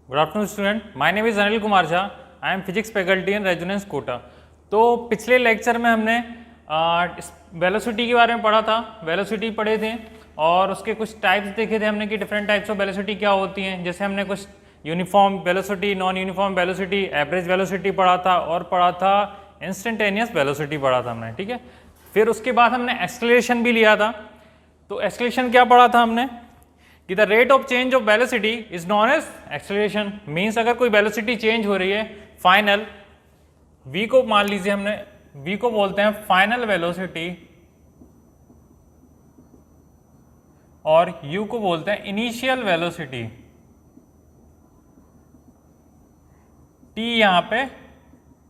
Good afternoon student, my name is Anil Kumar Jha. I am physics faculty in Resonance Kota. तो पिछले lecture में हमने velocity के बारे में पढ़ा था, वेलोसिटी पढ़े थे और उसके कुछ टाइप्स देखे थे हमने कि डिफरेंट टाइप्स ऑफ वेलोसिटी क्या होती हैं। जैसे हमने कुछ uniform velocity, non uniform velocity, average velocity पढ़ा था और पढ़ा था इंस्टेंटेनियस वेलोसिटी पढ़ा था हमने, ठीक है। फिर उसके बाद हमने एक्सेलरेशन भी लिया था। तो एक्सेलरेशन क्या पढ़ा था हमने कि the rate of change of velocity is known as acceleration. Means अगर कोई वेलोसिटी चेंज हो रही है फाइनल v को मान लीजिए, हमने v को बोलते हैं फाइनल वेलोसिटी और u को बोलते हैं इनिशियल वेलोसिटी। t यहां पे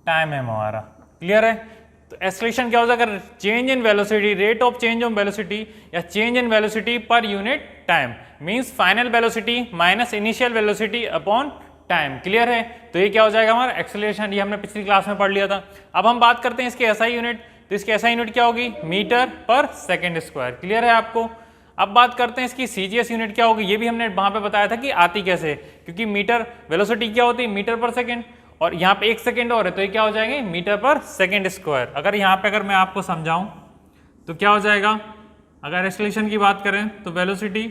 टाइम है हमारा, क्लियर है। तो एक्सेलरेशन क्या होता है, अगर change in velocity, rate of change of velocity या change in velocity per unit time, means final velocity minus initial velocity upon time, clear है। तो ये क्या हो जाएगा हमारा एक्सेलरेशन। ये हमने पिछली क्लास में पढ़ लिया था। अब हम बात करते हैं इसकी एसआई यूनिट। तो इसकी एसआई यूनिट क्या होगी, मीटर पर सेकेंड स्क्वायर, क्लियर है आपको। अब बात करते हैं इसकी सीजीएस यूनिट क्या होगी। ये भी हमने वहां पे बताया था कि आती कैसे, क्योंकि मीटर वेलोसिटी क्या होती है, मीटर पर सेकेंड, और यहाँ पे 1 सेकेंड और है तो ये क्या हो जाएंगे, मीटर पर सेकेंड स्क्वायर। अगर यहाँ पे अगर मैं आपको समझाऊं तो क्या हो जाएगा, अगर एक्सेलरेशन की बात करें तो वेलोसिटी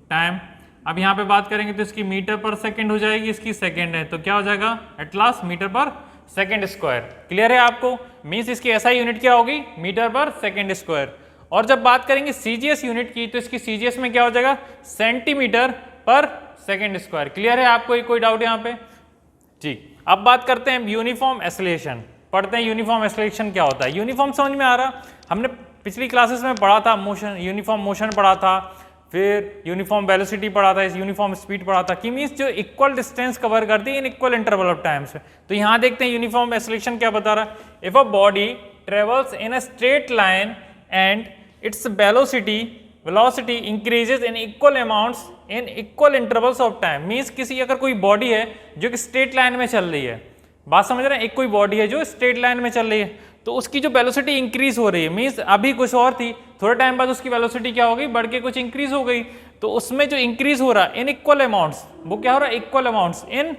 टाइम, अब यहाँ पे बात करेंगे तो इसकी मीटर पर सेकेंड हो जाएगी, इसकी सेकेंड है तो क्या हो जाएगा एट लास्ट मीटर पर सेकेंड स्क्वायर, क्लियर है आपको। मीन्स इसकी एसआई यूनिट क्या होगी, मीटर पर सेकेंड स्क्वायर। और जब बात करेंगे सीजीएस यूनिट की तो इसकी सीजीएस में क्या हो जाएगा, सेंटीमीटर पर सेकेंड स्क्वायर, क्लियर है आपको, कोई डाउट यहाँ पे जी। अब बात करते हैं यूनिफॉर्म एक्सेलरेशन, पढ़ते हैं यूनिफॉर्म एक्सेलरेशन क्या होता है। यूनिफॉर्म समझ में आ रहा, हमने पिछली क्लासेस में पढ़ा था, मोशन, यूनिफॉर्म मोशन पढ़ा था, फिर यूनिफॉर्म वेलोसिटी पढ़ा था, यूनिफॉर्म स्पीड पढ़ा था, कि मीन्स जो इक्वल डिस्टेंस कवर करती है in equal interval of times. तो यहाँ देखते हैं यूनिफॉर्म एक्सेलरेशन क्या बता रहा है। If a body travels in a straight line and its velocity increases in equal amounts in equal intervals of time, means किसी अगर कोई बॉडी है जो कि स्ट्रेट लाइन में चल रही है, बात समझ रहे हैं, एक कोई बॉडी है जो स्ट्रेट लाइन में चल रही है तो उसकी जो वेलोसिटी इंक्रीज हो रही है, मीन्स अभी कुछ और थी, थोड़े टाइम बाद उसकी वेलोसिटी क्या हो गई, बढ़ के कुछ इंक्रीज हो गई। तो उसमें जो इंक्रीज हो रहा है इन इक्वल अमाउंट्स, वो क्या हो रहा है, equal amounts in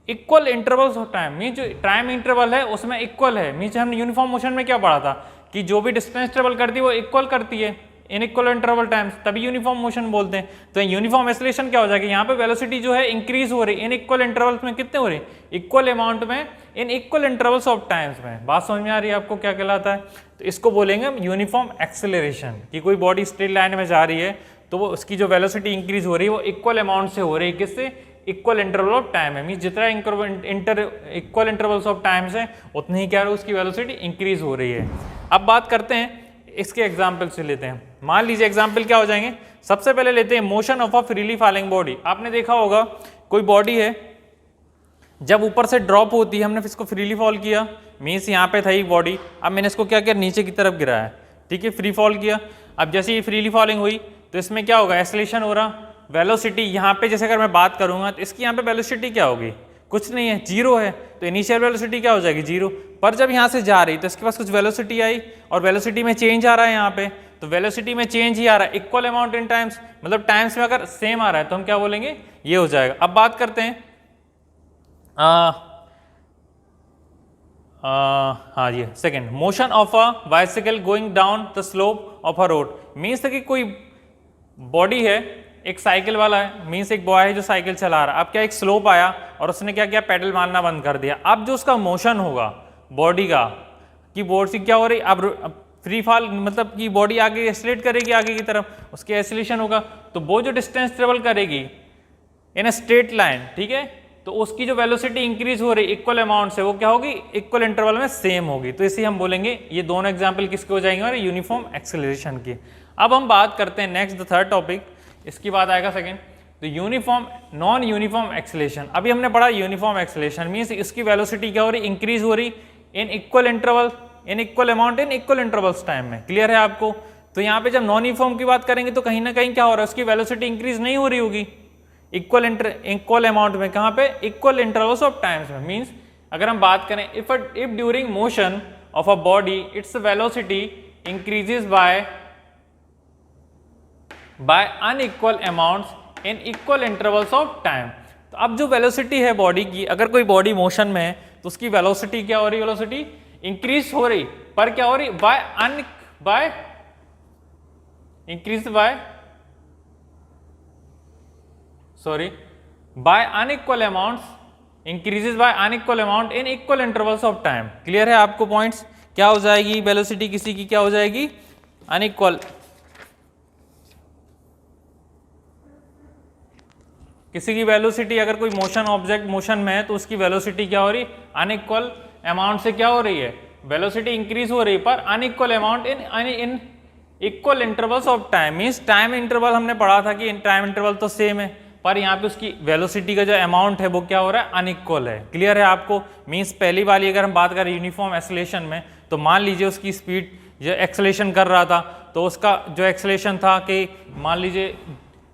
equal intervals of time, means जो टाइम इंटरवल है उसमें इक्वल है। मीन्स हमने यूनिफॉर्म मोशन में क्या पढ़ा था कि जो भी डिस्टेंस ट्रेवल करती है वो इक्वल करती है इन इक्वल इंटरवल टाइम्स, तभी यूनिफॉर्म मोशन बोलते हैं। तो यूनिफॉर्म एक्सेलरेशन क्या हो जाएगा, यहाँ पे वेलोसिटी जो है इंक्रीज हो रही है इन इक्वल इंटरवल्स में, कितने हो रही है, इक्वल अमाउंट में in equal intervals of times में। बात समझ में आ रही है आपको क्या कहलाता है। तो इसको बोलेंगे हम यूनिफॉर्म एक्सेलरेशन, कि कोई बॉडी स्ट्रेट लाइन में जा रही है तो वो उसकी जो वेलोसिटी इंक्रीज हो रही है वो इक्वल अमाउंट से हो रही है, किससे, इक्वल इंटरवल ऑफ टाइम है। मीन जितना इक्वल इंटरवल्स ऑफ टाइम्स है उतनी ही क्या उसकी वेलोसिटी इंक्रीज हो रही है। अब बात करते हैं इसके एग्जाम्पल से लेते हैं। मान लीजिए एग्जाम्पल क्या हो जाएंगे, सबसे पहले लेते हैं motion of a freely falling body. आपने देखा होगा कोई बॉडी है जब ऊपर से ड्रॉप होती है, हमने इसको फ्रीली फॉल किया, मीन्स यहाँ पे था एक बॉडी, अब मैंने इसको क्या किया, नीचे की तरफ गिराया, ठीक है, फ्री फॉल किया। अब जैसे ये फ्रीली फॉलिंग हुई तो इसमें क्या होगा, एक्सेलरेशन हो रहा, वेलोसिटी यहाँ पे जैसे अगर मैं बात करूंगा तो इसकी यहाँ पे वेलोसिटी क्या होगी, कुछ नहीं है, जीरो है, तो इनिशियल वेलोसिटी क्या हो जाएगी, जीरो। पर जब यहाँ से जा रही तो इसके पास कुछ वेलोसिटी आई और वेलोसिटी में चेंज आ रहा है यहाँ पे, तो वेलोसिटी में चेंज ही आ रहा है, इक्वल अमाउंट इन टाइम्स, मतलब टाइम्स में अगर सेम आ रहा है तो हम क्या बोलेंगे, ये हो जाएगा। अब बात करते हैं हाँ ये second, motion of a bicycle going down the slope of a road. Means कि कोई बॉडी है, एक साइकिल वाला है, मीन्स एक बॉय है जो साइकिल चला रहा है, अब क्या एक स्लोप आया और उसने क्या किया, पेडल मारना बंद कर दिया। अब जो उसका मोशन होगा बॉडी का, कि बॉडी क्या हो रही, अब फ्री फॉल मतलब कि बॉडी आगे एक्सेलरेट करेगी आगे की तरफ, उसके एक्सेलरेशन होगा, तो वो जो डिस्टेंस ट्रेवल करेगी इन अ स्ट्रेट लाइन, ठीक है, तो उसकी जो वेलोसिटी इंक्रीज हो रही इक्वल अमाउंट से, वो क्या होगी, इक्वल इंटरवल में सेम होगी। तो इसे हम बोलेंगे, ये दोनों एग्जाम्पल किसके हो जाएंगे हमारे, यूनिफॉर्म एक्सेलरेशन की। अब हम बात करते हैं नेक्स्ट द थर्ड टॉपिक, इसके बाद आएगा सेकेंड, तो यूनिफॉर्म नॉन यूनिफॉर्म एक्सेलरेशन। अभी हमने पढ़ा यूनिफॉर्म एक्सेलरेशन मीन्स इसकी वेलोसिटी क्या हो रही, इंक्रीज हो रही in equal interval, in equal amount in equal intervals time में, क्लियर है आपको। तो यहाँ पे जब नॉन यूनिफॉर्म की बात करेंगे तो कहीं ना कहीं क्या हो रहा है, उसकी वेलोसिटी इंक्रीज नहीं हो रही होगी इक्वल अमाउंट में, कहाँ पे, इक्वल इंटरवल्स ऑफ टाइम्स में। मीन्स अगर हम बात करें if during motion of a body its velocity increases by unequal amounts in equal intervals of time, तो अब जो वेलोसिटी है बॉडी की, अगर कोई बॉडी मोशन में है तो उसकी वेलोसिटी क्या हो रही है, वेलोसिटी इंक्रीज हो रही, पर क्या हो रही, by increase by unequal amounts, increases by unequal amount in equal intervals of time. Clear है आपको पॉइंट्स? क्या हो जाएगी वेलोसिटी किसी की, क्या हो जाएगी, अनइक्वल, किसी की वेलोसिटी, अगर कोई मोशन ऑब्जेक्ट मोशन में है तो उसकी वेलोसिटी क्या हो रही, अनइक्वल अमाउंट से क्या हो रही है, वेलोसिटी इंक्रीज हो रही है, पर unequal amount in equal intervals of time. Means time interval हमने पढ़ा था कि टाइम इंटरवल तो सेम है, पर यहाँ पे उसकी वेलोसिटी का जो अमाउंट है वो क्या हो रहा है, अनइक्वल है। क्लियर है आपको? मींस पहली वाली अगर हम बात करें यूनिफॉर्म एक्सेलरेशन में, तो मान लीजिए उसकी स्पीड जो एक्सेलरेशन कर रहा था, तो उसका जो एक्सेलरेशन था कि मान लीजिए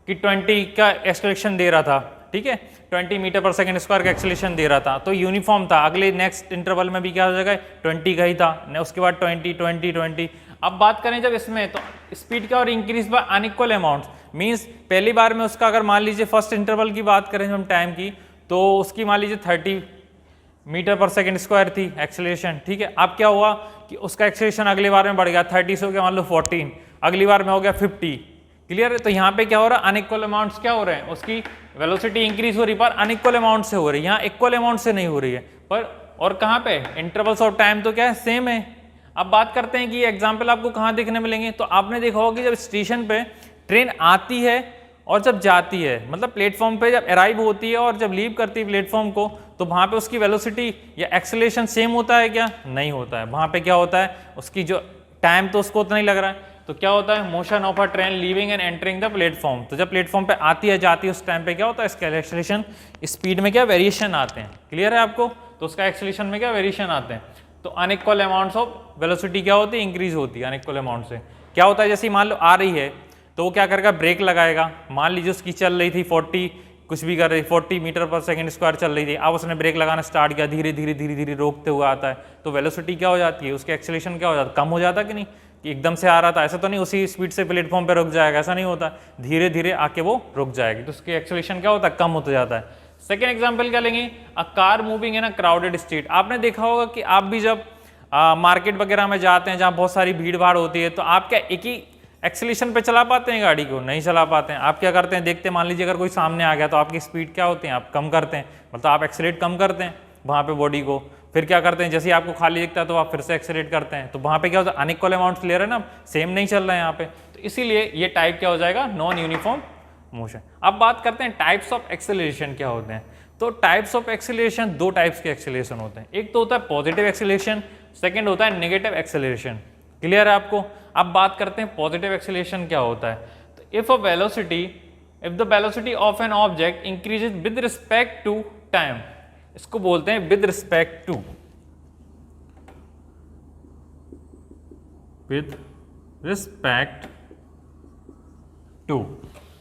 कि 20 का एक्सेलरेशन दे रहा था, ठीक है, 20 मीटर पर सेकंड स्क्वायर का एक्सेलरेशन दे रहा था, तो यूनिफॉर्म था। अगले नेक्स्ट इंटरवल में भी क्या हो जाएगा, 20 का ही था, उसके बाद 20। अब बात करें जब इसमें, तो स्पीड क्या और increase by unequal amounts. Means पहली बार में उसका अगर मान लीजिए फर्स्ट इंटरवल की बात करें हम टाइम की, तो उसकी मान लीजिए 30 मीटर पर सेकंड स्क्वायर थी एक्सेलरेशन, ठीक है। अब क्या हुआ कि उसका एक्सेलरेशन अगली बार में बढ़ गया, 30 से हो गया मान लो 14, अगली बार में हो गया 50। क्लियर है? तो यहाँ पे क्या हो रहा है, अनइक्वल अमाउंट्स क्या हो रहे हैं, उसकी वेलोसिटी इंक्रीज हो रही है पर अनइक्वल अमाउंट से हो रही है, यहाँ इक्वल अमाउंट से नहीं हो रही है। पर और कहाँ पे इंटरवल्स ऑफ टाइम तो क्या है, सेम है। अब बात करते हैं कि ये एग्जाम्पल आपको कहाँ देखने मिलेंगे, तो आपने देखा होगा कि जब स्टेशन पे ट्रेन आती है और जब जाती है, मतलब प्लेटफॉर्म पे जब अराइव होती है और जब लीव करती है प्लेटफॉर्म को, तो वहाँ पे उसकी वेलोसिटी या एक्सेलरेशन सेम होता है क्या, नहीं होता है। वहाँ पे क्या होता है, उसकी जो टाइम तो उसको उतना ही लग रहा है, तो क्या होता है, motion of a train leaving and entering the platform. तो जब प्लेटफॉर्म पे आती है जाती है उस टाइम पे क्या होता है, इसका एक्सेलरेशन स्पीड में क्या वेरिएशन आते हैं। क्लियर है आपको? तो उसका एक्सेलरेशन में क्या वेरिएशन आते हैं। तो अनइक्वल अमाउंट्स ऑफ वेलोसिटी क्या होती है, इंक्रीज होती है अनइक्वल अमाउंट से। क्या होता है, जैसे मान लो आ रही है तो वो क्या करेगा, ब्रेक लगाएगा। मान लीजिए उसकी चल रही थी 40 कुछ भी कर रही, 40 मीटर पर सेकंड स्क्वायर चल रही थी, अब उसने ब्रेक लगाना स्टार्ट किया, धीरे धीरे रोकते हुए आता है, तो वेलोसिटी क्या हो जाती है, उसके एक्सेलरेशन क्या हो जाता है, कम हो जाता है कि नहीं, कि एकदम से आ रहा था ऐसा तो नहीं उसी स्पीड से प्लेटफॉर्म पे रुक जाएगा, ऐसा नहीं होता, धीरे धीरे आके वो रुक जाएगी, तो उसकी एक्सेलरेशन क्या होता है, कम होता जाता है। सेकेंड एग्जाम्पल क्या लेंगे, a car moving in a crowded street. आपने देखा होगा कि आप भी जब मार्केट वगैरह में जाते हैं जहाँ बहुत सारी भीड़ भाड़ होती है, तो आप क्या एक ही एक्सेलरेशन पे चला पाते हैं गाड़ी को, नहीं चला पाते हैं। आप क्या करते हैं, देखते हैं मान लीजिए अगर कोई सामने आ गया तो आपकी स्पीड क्या होती है, आप कम करते हैं, मतलब आप एक्सेलरेट कम करते हैं वहाँ पे बॉडी को, फिर क्या करते हैं, जैसे ही आपको खाली दिखता है तो आप फिर से एक्सेलरेट करते हैं, तो वहाँ पे क्या होता है, अनइक्वल अमाउंट क्लियर है ना, सेम नहीं चल रहा है यहाँ पे, तो इसीलिए ये टाइप क्या हो जाएगा, नॉन यूनिफॉर्म मोशन। अब बात करते हैं टाइप्स ऑफ एक्सेलरेशन क्या होते हैं। तो टाइप्स ऑफ एक्सेलरेशन, दो टाइप्स के एक्सेलरेशन होते हैं, एक तो होता है पॉजिटिव एक्सेलरेशन, सेकेंड होता है नेगेटिव एक्सेलरेशन। क्लियर है आपको? अब बात करते हैं पॉजिटिव एक्सेलरेशन क्या होता है। तो if the velocity of an object increases with respect to time, इसको बोलते हैं विद रिस्पेक्ट टू।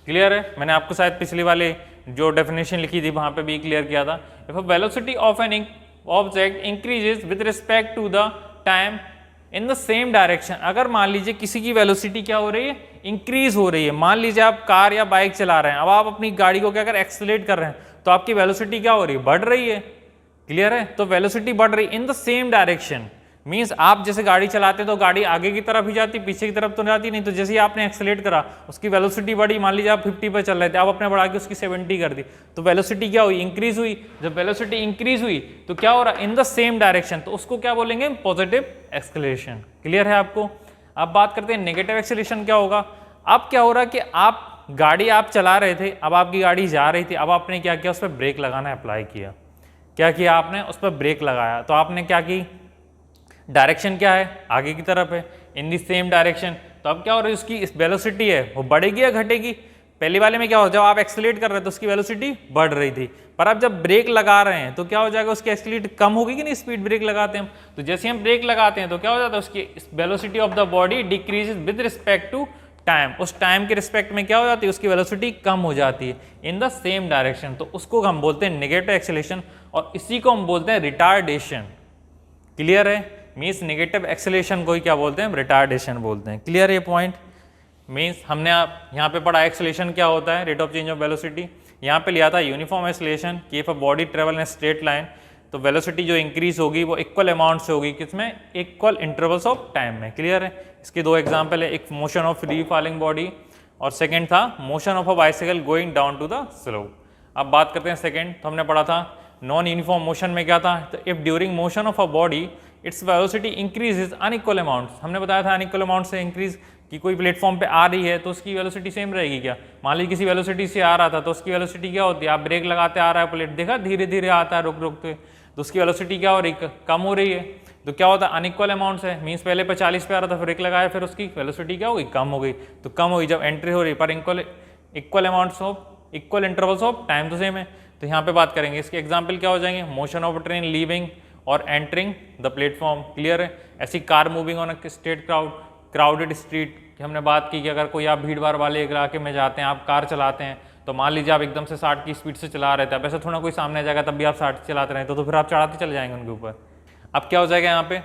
क्लियर है? मैंने आपको शायद पिछली वाले जो डेफिनेशन लिखी थी वहां पे भी क्लियर किया था। If velocity of an object increases with respect to the time in the same direction, अगर मान लीजिए किसी की वेलोसिटी क्या हो रही है, इंक्रीज हो रही है। मान लीजिए आप कार या बाइक चला रहे हैं, अब आप अपनी गाड़ी को क्या कर एक्सेलरेट कर रहे हैं, तो आपकी वेलोसिटी क्या हो रही है, बढ़ रही है। क्लियर है? तो वेलोसिटी बढ़ रही इन द सेम डायरेक्शन, मीन्स आप जैसे गाड़ी चलाते हैं तो गाड़ी आगे की तरफ ही जाती, पीछे की तरफ तो जाती नहीं, तो जैसे ही आपने एक्सेलरेट करा उसकी वेलोसिटी बढ़ी, मान लीजिए आप 50 पर चल रहे थे, आप अपने बढ़ा के उसकी 70 कर दी, तो वेलोसिटी क्या हुई, इंक्रीज हुई। जब वेलोसिटी इंक्रीज हुई तो क्या हो रहा है, इन द सेम डायरेक्शन, तो उसको क्या बोलेंगे, पॉजिटिव एक्सेलरेशन। क्लियर है आपको? अब बात करते हैं नेगेटिव एक्सेलरेशन क्या होगा। अब क्या हो रहा है कि आप गाड़ी आप चला रहे थे, अब आपकी गाड़ी जा रही थी, अब आपने क्या किया, उस पर ब्रेक लगाना अप्लाई किया। क्या किया आपने, उस पर ब्रेक लगाया, तो आपने क्या की, डायरेक्शन क्या है, आगे की तरफ है, इन दी सेम डायरेक्शन, तो अब क्या हो रहा है, उसकी वेलोसिटी है वो बढ़ेगी या घटेगी। पहले वाले में क्या हो, जब आप एक्सेलरेट कर रहे थे तो उसकी वेलोसिटी बढ़ रही थी, पर अब जब ब्रेक लगा रहे हैं तो क्या हो जाएगा, उसकी एक्सेलरेट कम होगी कि नहीं, स्पीड ब्रेक लगाते हैं हम, तो जैसे हम ब्रेक लगाते हैं तो क्या हो जाता है, उसकी velocity of the body decreases with respect to time, उस टाइम के रिस्पेक्ट में क्या हो जाती है, उसकी वेलोसिटी कम हो जाती है इन द सेम डायरेक्शन, तो उसको हम बोलते हैं नेगेटिव एक्सेलरेशन, और इसी को हम बोलते हैं रिटार्डेशन। क्लियर है? मीन्स नेगेटिव एक्सेलरेशन को ही क्या बोलते हैं, रिटार्डेशन बोलते हैं। क्लियर है ये पॉइंट? मीन्स हमने यहाँ पे पढ़ा एक्सेलरेशन क्या होता है, rate of change of velocity, यहाँ पे लिया था यूनिफॉर्म एक्सेलरेशन कि if a body travel in straight line तो वेलोसिटी जो इंक्रीज होगी वो इक्वल अमाउंट से होगी, किसमें, इक्वल इंटरवल्स ऑफ टाइम में। क्लियर है। इसके दो एग्जांपल है, एक motion of free falling body और सेकंड था motion of a bicycle going down to the slope. अब बात करते हैं सेकंड, तो हमने पढ़ा था नॉन यूनिफॉर्म मोशन में क्या था, तो if during motion of a body its velocity increases unequal amount, हमने बताया था अनइक्वल अमाउंट से इंक्रीज कि कोई प्लेटफॉर्म पे आ रही है तो उसकी वेलोसिटी सेम रहेगी क्या। मान लीजिए किसी वेलोसिटी से आ रहा था तो उसकी वेलोसिटी क्या होती है, आप ब्रेक लगाते आ रहा है प्लेट, देखा धीरे धीरे आता है रुक रुक तो उसकी वेलोसिटी क्या हो रही है, कम हो रही है। तो क्या होता है, अनइक्वल अमाउंट है, मीन्स पहले पे 40 पे आ रहा था, फिर ब्रेक लगाया, फिर उसकी वेलोसिटी क्या हो गई, कम हो गई। तो कम होगी जब एंट्री हो रही पर equal amounts of equal intervals of time तो सेम है। तो यहाँ पे बात करेंगे इसके एग्जाम्पल क्या हो जाएंगे, मोशन ऑफ ट्रेन लीविंग और एंटरिंग द प्लेटफॉर्म। क्लियर है। ऐसी car moving on a straight crowded street की हमने बात की कि अगर कोई आप भीड़ भाड़ वाले इलाके में जाते हैं, आप कार चलाते हैं, तो मान लीजिए आप एकदम से 60 की स्पीड से चला रहे थे, अब ऐसा थोड़ा कोई सामने आ जाएगा तब भी आप 60 चलाते रहे तो फिर आप चढ़ाते चले जाएंगे उनके ऊपर। अब क्या हो जाएगा यहाँ पे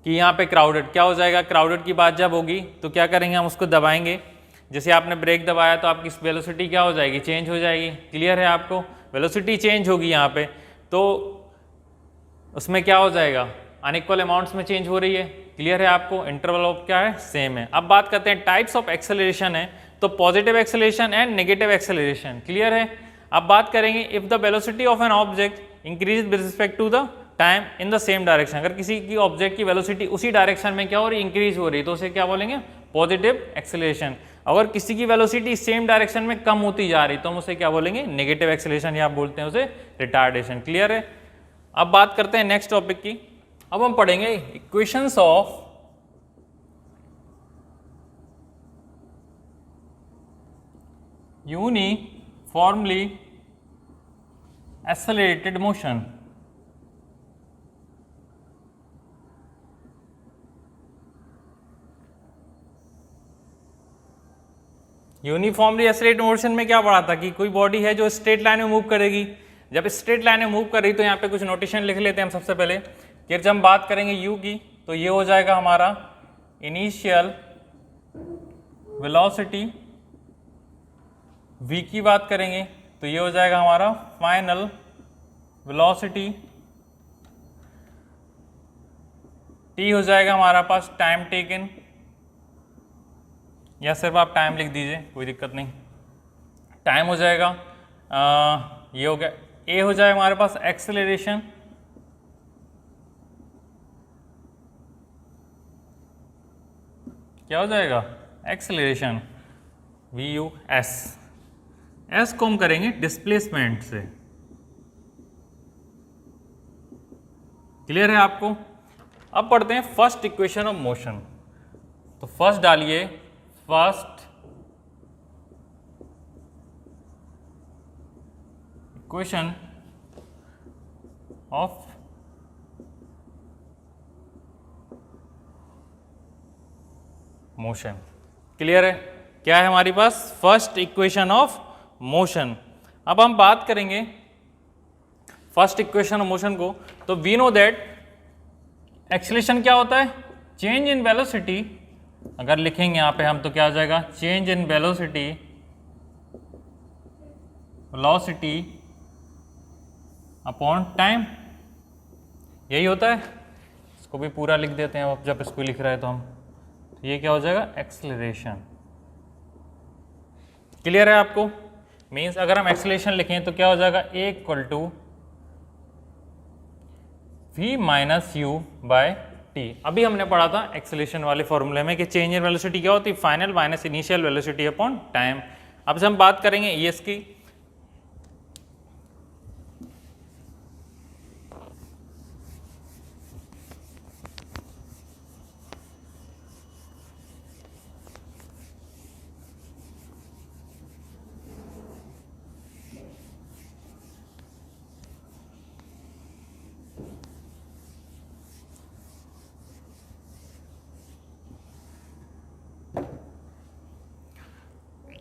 कि यहाँ पे क्राउडेड क्या हो जाएगा, क्राउडेड की बात जब होगी तो क्या करेंगे, हम उसको दबाएंगे, जैसे आपने ब्रेक दबाया तो आपकी वेलोसिटी क्या हो जाएगी, चेंज हो जाएगी। क्लियर है, आपको वेलोसिटी चेंज होगी यहाँ पे, तो उसमें क्या हो जाएगा, अनइक्वल अमाउंट्स में चेंज हो रही है। क्लियर है, आपको इंटरवल ऑफ क्या है, सेम है। अब बात करते हैं टाइप्स ऑफ एक्सेलरेशन है, तो positive acceleration and negative acceleration. Clear है। अब बात करेंगे if the velocity of an object increase with respect to the time in the same direction, अगर किसी की ऑब्जेक्ट की वेलोसिटी उसी डायरेक्शन में क्या हो रही, इंक्रीज हो रही, तो उसे क्या बोलेंगे, पॉजिटिव एक्सेलरेशन। अगर किसी की वेलोसिटी सेम डायरेक्शन में कम होती जा रही तो हम उसे क्या बोलेंगे, नेगेटिव एक्सेलरेशन, या आप बोलते हैं उसे रिटार्डेशन। क्लियर है। अब बात करते हैं नेक्स्ट टॉपिक की। अब हम पढ़ेंगे equations of uniformly accelerated motion. Uniformly accelerated motion में क्या पढ़ा था कि कोई बॉडी है जो स्ट्रेट लाइन में मूव करेगी। जब स्ट्रेट लाइन में मूव कर रही तो यहाँ पे कुछ नोटेशन लिख लेते हैं हम सबसे पहले कि जब हम बात करेंगे u की तो ये हो जाएगा हमारा इनिशियल वेलोसिटी, v की बात करेंगे तो ये हो जाएगा हमारा फाइनल वेलोसिटी, t हो जाएगा हमारा पास टाइम टेकन, या सिर्फ आप टाइम लिख दीजिए कोई दिक्कत नहीं, टाइम हो जाएगा ये हो गया। a हो जाएगा हमारे पास एक्सेलरेशन, क्या हो जाएगा, एक्सेलरेशन, VUS। s को हम करेंगे डिस्प्लेसमेंट से। क्लियर है आपको। अब पढ़ते हैं फर्स्ट इक्वेशन ऑफ मोशन। तो फर्स्ट डालिए, first equation of motion. Clear है, क्या है हमारे पास, फर्स्ट इक्वेशन ऑफ मोशन। अब हम बात करेंगे फर्स्ट इक्वेशन ऑफ मोशन को, तो वी नो दैट एक्सेलरेशन क्या होता है, चेंज इन वेलोसिटी। अगर लिखेंगे यहाँ पे हम तो क्या आ जाएगा, change in velocity, velocity upon time, यही होता है। इसको भी पूरा लिख देते हैं अब, जब इसको लिख रहे हैं तो हम, तो ये क्या हो जाएगा, एक्सेलरेशन। क्लियर है आपको। मीन्स अगर हम एक्सेलरेशन लिखें तो क्या हो जाएगा, A equal to V minus u by t. अभी हमने पढ़ा था एक्सेलरेशन वाले फॉर्मूले में कि चेंज इन वेलोसिटी क्या होती है, final minus initial velocity upon time. अब से हम बात करेंगे ES की।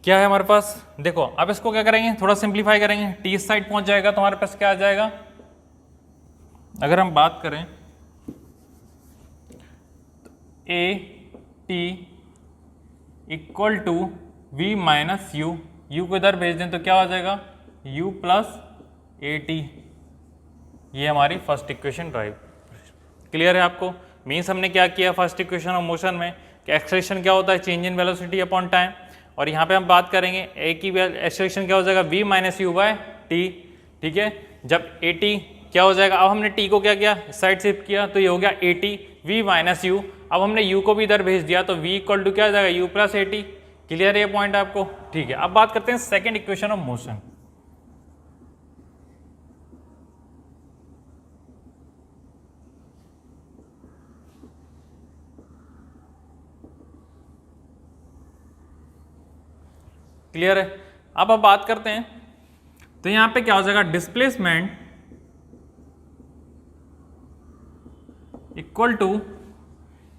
क्या है हमारे पास, देखो अब इसको क्या करेंगे, थोड़ा सिंप्लीफाई करेंगे, टी इस साइड पहुंच जाएगा तो हमारे पास क्या आ जाएगा, अगर हम बात करें तो a t equal to v minus u u को इधर भेज दें तो क्या हो जाएगा u प्लस ए टी। ये हमारी फर्स्ट इक्वेशन ड्राइव। क्लियर है आपको? मीन्स हमने क्या किया फर्स्ट इक्वेशन ऑफ मोशन में कि एक्सेलरेशन क्या होता है change in velocity upon time, और यहाँ पे हम बात करेंगे ए की एक्सेलरेशन क्या हो जाएगा v minus u by t. ठीक है, जब ए टी क्या हो जाएगा, अब हमने t को क्या किया साइड शिफ्ट किया तो ये हो गया A T V minus you. अब हमने u को भी इधर भेज दिया तो v इक्वल टू क्या हो जाएगा u plus a T. Clear है ये पॉइंट आपको? ठीक है, अब बात करते हैं second equation of motion. Clear है? अब बात करते हैं तो यहां पे क्या हो जाएगा displacement equal to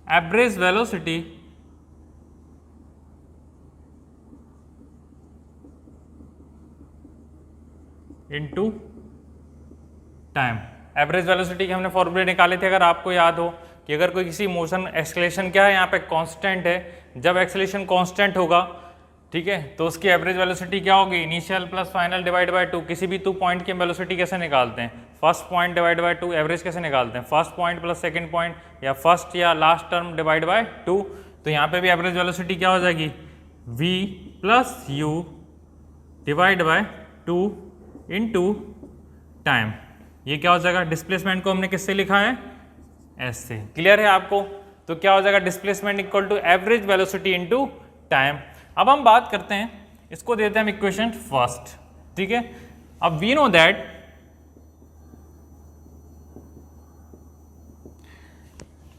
average velocity into time. Average velocity के हमने फॉर्मूले निकाले थे, अगर आपको याद हो कि अगर कोई किसी मोशन एक्सेलरेशन क्या है यहाँ पे कांस्टेंट है, जब एक्सेलरेशन कांस्टेंट होगा ठीक है तो उसकी एवरेज वेलोसिटी क्या होगी initial plus final divide by 2। किसी भी 2 पॉइंट की वेलोसिटी कैसे निकालते हैं, first point divide by 2। Average कैसे निकालते हैं, first point plus second point या फर्स्ट या लास्ट टर्म डिवाइड बाय 2। तो यहाँ पे भी एवरेज वेलोसिटी क्या हो जाएगी v plus you divide by 2 into time. ये क्या हो जाएगा, डिस्प्लेसमेंट को हमने किससे लिखा है s से। क्लियर है आपको? तो क्या हो जाएगा displacement equal to average velocity into time. अब हम बात करते हैं, इसको देते हैं हम इक्वेशन फर्स्ट। ठीक है, अब वी नो दैट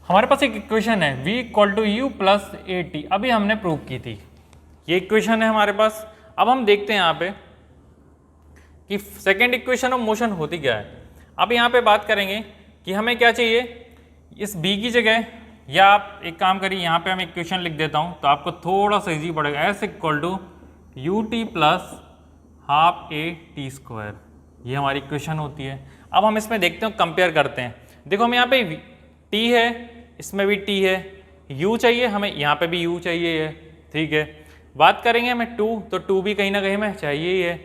हमारे पास एक इक्वेशन है v equal to u plus a t, अभी हमने प्रूव की थी। ये इक्वेशन है हमारे पास। अब हम देखते हैं यहाँ पे कि सेकेंड इक्वेशन ऑफ मोशन होती क्या है। अब यहाँ पे बात करेंगे कि हमें क्या चाहिए, इस b की जगह, या आप एक काम करिए यहाँ पे हम इक्वेशन लिख देता हूँ तो आपको थोड़ा सा इजी पड़ेगा। s equal to u t plus half a t square, ये हमारी इक्वेशन होती है। अब हम इसमें देखते हैं कंपेयर करते हैं। देखो हम यहाँ पे t है, इसमें भी t है, u चाहिए हमें, यहाँ पे भी u चाहिए है। ठीक है, बात करेंगे हमें 2 तो 2 भी कहीं ना कहीं हमें चाहिए ही है,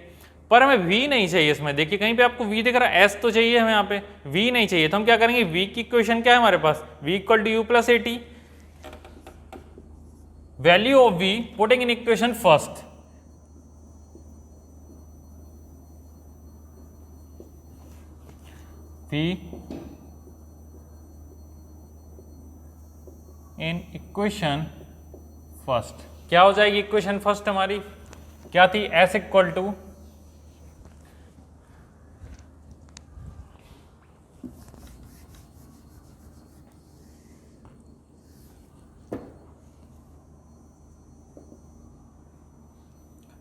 पर हमें v नहीं चाहिए इसमें। देखिए कहीं पे आपको v दिख रहा है, s तो चाहिए हमें, यहाँ पे v नहीं चाहिए। तो हम क्या करेंगे, v की इक्वेशन क्या है हमारे पास, v equal to u plus a t. Value of v putting in equation first, v in equation first क्या हो जाएगी इक्वेशन फर्स्ट हमारी, क्या थी s इक्वल टू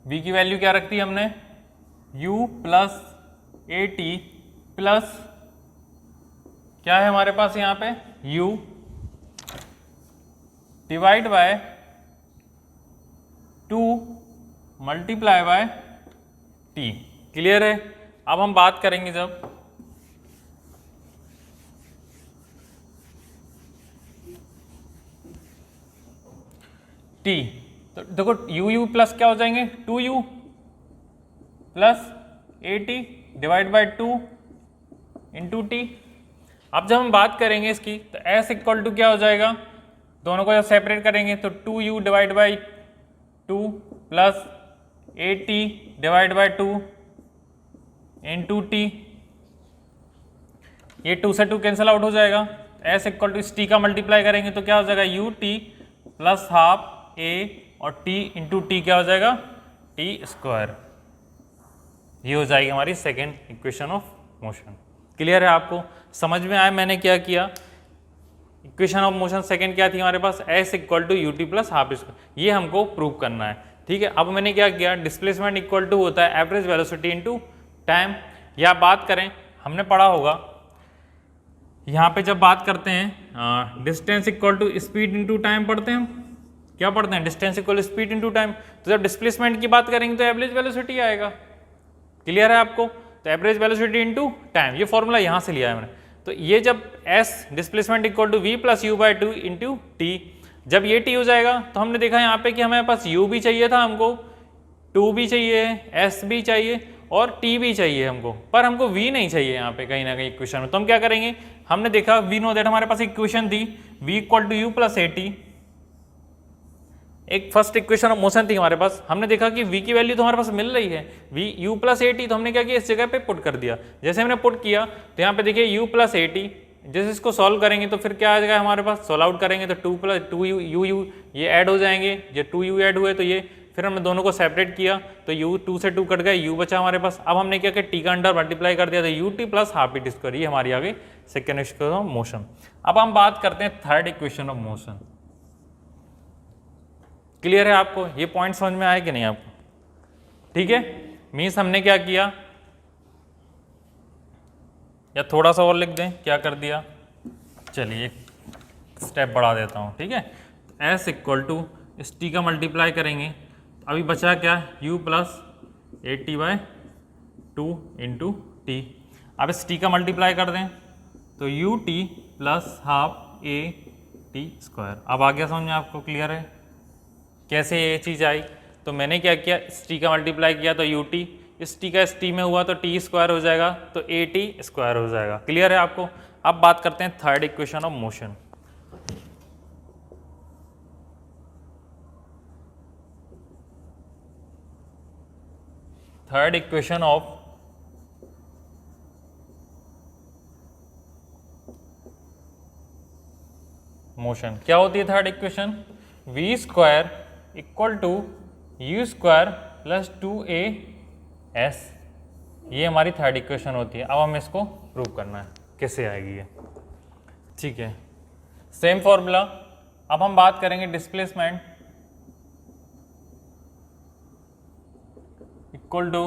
v की वैल्यू क्या रखती है हमने, u plus a t plus क्या है हमारे पास यहाँ पे u divide by 2 multiply by t। Clear है? अब हम बात करेंगे जब t, तो देखो u प्लस क्या हो जाएंगे 2u plus a T divide by 2 into t. अब जब हम बात करेंगे इसकी तो s इक्वल टू क्या हो जाएगा, दोनों को जब सेपरेट करेंगे तो 2u divide by 2 plus a T divide by 2 into T. ये 2 से 2 कैंसिल आउट हो जाएगा। s इक्वल टू इस t का मल्टीप्लाई करेंगे तो क्या हो जाएगा you t plus half a और t इंटू टी क्या हो जाएगा टी स्क्वायर। ये हो जाएगी हमारी second equation of motion. Clear है आपको? समझ में आया मैंने क्या किया? इक्वेशन ऑफ मोशन सेकेंड क्या थी हमारे पास, s equal to u t plus half square. ये हमको प्रूव करना है। ठीक है, अब मैंने क्या किया, डिस्प्लेसमेंट इक्वल टू होता है एवरेज वेलोसिटी इंटू टाइम। या बात करें, हमने पढ़ा होगा यहाँ पे जब बात करते हैं distance equal to speed into time पढ़ते हैं हम, क्या पढ़ते हैं, distance equal speed into time. तो जब डिस्प्लेसमेंट की बात करेंगे तो एवरेज वेलोसिटी आएगा। क्लियर है आपको? तो एवरेज वेलोसिटी इंटू टाइम, ये फॉर्मूला यहाँ से लिया है मैंने। तो ये जब s displacement equal to v plus u by 2 into t, जब ये t हो जाएगा तो हमने देखा यहाँ पे कि हमारे पास u भी चाहिए था हमको, 2 भी चाहिए, S भी चाहिए और T भी चाहिए हमको, पर हमको V नहीं चाहिए यहाँ पे कहीं ना कहीं इक्वेशन में। तो हम क्या करेंगे, हमने देखा वी नो दैट, हमारे पास इक्वेशन थी V equal to u plus a t, एक फर्स्ट इक्वेशन ऑफ मोशन थी हमारे पास। हमने देखा कि v की वैल्यू तो हमारे पास मिल रही है v u plus a T, तो हमने क्या किया, इस जगह पे पुट कर दिया। जैसे हमने पुट किया तो यहाँ पे देखिए u प्लस ए टी, जैसे इसको सॉल्व करेंगे तो फिर क्या आ जाएगा हमारे पास, सॉल्व आउट करेंगे तो 2 प्लस 2 u ये ऐड हो जाएंगे, ये 2 u ऐड हुए तो ये, फिर हमने दोनों को सेपरेट किया तो u 2 से 2 कट गए, u बचा हमारे पास। अब हमने क्या किया, t का अंडर मल्टीप्लाई कर दिया तो u t plus half T square, ये हमारी आगे सेकेंड इक्वेशन ऑफ मोशन। अब हम बात करते हैं third equation of motion. Clear है आपको, ये पॉइंट समझ में आया कि नहीं आपको? ठीक है, मीन्स हमने क्या किया, या थोड़ा सा और लिख दें, क्या कर दिया, चलिए स्टेप बढ़ा देता हूँ। ठीक है, s इक्वल टू इस t का मल्टीप्लाई करेंगे, अभी बचा क्या, u plus a T by 2 into t. अब इस t का मल्टीप्लाई कर दें तो u t plus half a t square. अब आ गया समझ में आपको, क्लियर है कैसे ये चीज़ आई? तो मैंने क्या किया, इस टी का मल्टीप्लाई किया तो यू टी, इस टी का इस टी में हुआ तो टी स्क्वायर हो जाएगा, तो ए टी स्क्वायर हो जाएगा। क्लियर है आपको? अब बात करते हैं third equation of motion. Third equation of motion क्या होती है third equation, v square equal to u square plus 2a s, ये हमारी थर्ड इक्वेशन होती है। अब हमें इसको प्रूव करना है कैसे आएगी ये। ठीक है, सेम फॉर्मूला। अब हम बात करेंगे displacement equal to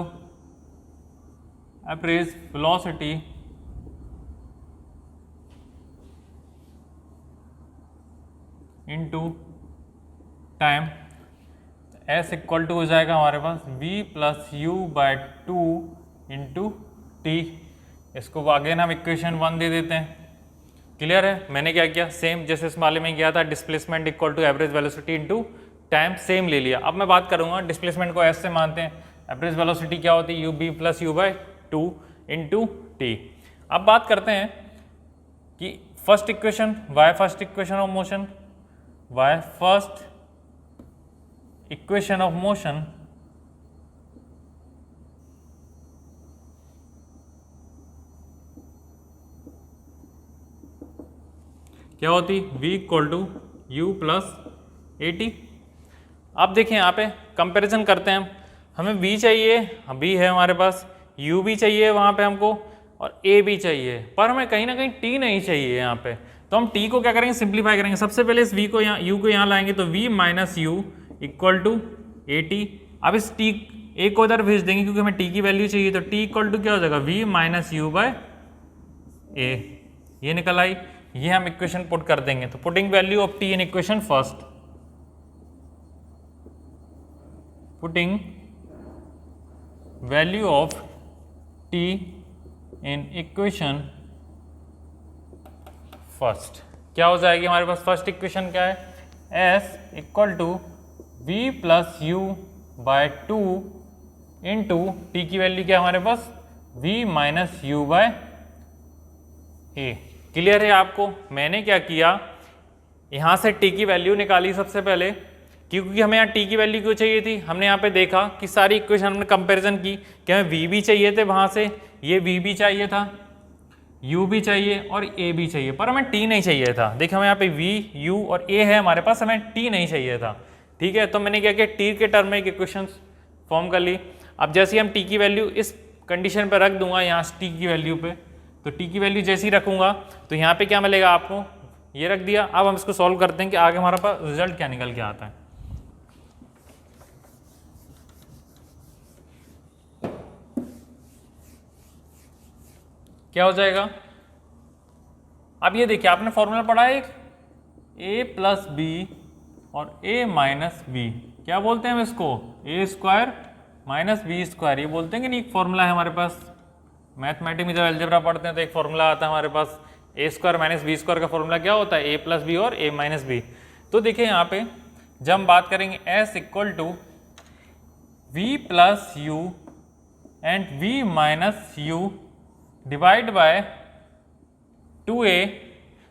average velocity into time. s equal to हो जाएगा हमारे पास v plus u by 2 into t. इसको अगेन हम इक्वेशन 1 दे देते हैं। क्लियर है? मैंने क्या किया, सेम जैसे इस वाले में किया था, displacement equal to average velocity into time, same ले लिया। अब मैं बात करूंगा डिस्प्लेसमेंट को s से मानते हैं, एवरेज वेलोसिटी क्या होती है, u b plus u by 2 into t. अब बात करते हैं कि first equation, y first equation of motion, y first equation of motion क्या होती, v equal to u plus a t. अब देखिए यहाँ पे कंपैरिजन करते हैं, हमें v चाहिए, v है हमारे पास, u भी चाहिए वहाँ पे हमको, और a भी चाहिए, पर हमें कहीं ना कहीं t नहीं चाहिए यहाँ पे। तो हम t को क्या करेंगे, सिंप्लीफाई करेंगे। सबसे पहले इस v को यहाँ, u को यहाँ लाएंगे तो v minus u equal to a t. अब इस t a को इधर भेज देंगे क्योंकि हमें t की वैल्यू चाहिए, तो t इक्वल टू क्या हो जाएगा, v माइनस यू बाय ए, ये निकल आई। ये हम इक्वेशन पुट कर देंगे, तो putting value of t in equation first, putting value of t in equation first, क्या हो जाएगी हमारे पास, फर्स्ट इक्वेशन क्या है, s equal to v plus u by 2 into t की वैल्यू क्या है हमारे पास, v minus u by a. Clear है आपको? मैंने क्या किया, यहाँ से t की वैल्यू निकाली सबसे पहले, क्योंकि हमें यहाँ t की वैल्यू क्यों चाहिए थी, हमने यहाँ पे देखा कि सारी इक्वेशन हमने कंपैरिजन की कि हमें v भी चाहिए थे, वहाँ से ये v भी चाहिए था, u भी चाहिए और a भी चाहिए, पर हमें t नहीं चाहिए था। देखिए हमें यहाँ पे v, u और a है हमारे पास, हमें t नहीं चाहिए था। ठीक है, तो मैंने क्या किया, t के टर्म में एक इक्वेशन फॉर्म कर ली। अब जैसे ही हम t की वैल्यू इस कंडीशन पर रख दूंगा, यहाँ t की वैल्यू पे, तो t की वैल्यू जैसे ही रखूंगा तो यहाँ पे क्या मिलेगा आपको, ये रख दिया। अब हम इसको सॉल्व करते हैं कि आगे हमारे पास रिजल्ट क्या निकल के आता है। क्या हो जाएगा, अब ये देखिए आपने फॉर्मूला पढ़ा है, a प्लस बी और a माइनस बी, क्या बोलते हैं हम इसको, a square minus b square, ये बोलते हैं कि नहीं, एक फॉर्मूला है हमारे पास। मैथमेटिक्स में जब अलजेब्रा पढ़ते हैं तो एक फॉर्मूला आता है हमारे पास, a square minus b square का फॉर्मूला क्या होता है, a प्लस बी और a माइनस बी। तो देखिए यहाँ पे जब हम बात करेंगे s equal to v plus u and v minus u divide by 2a।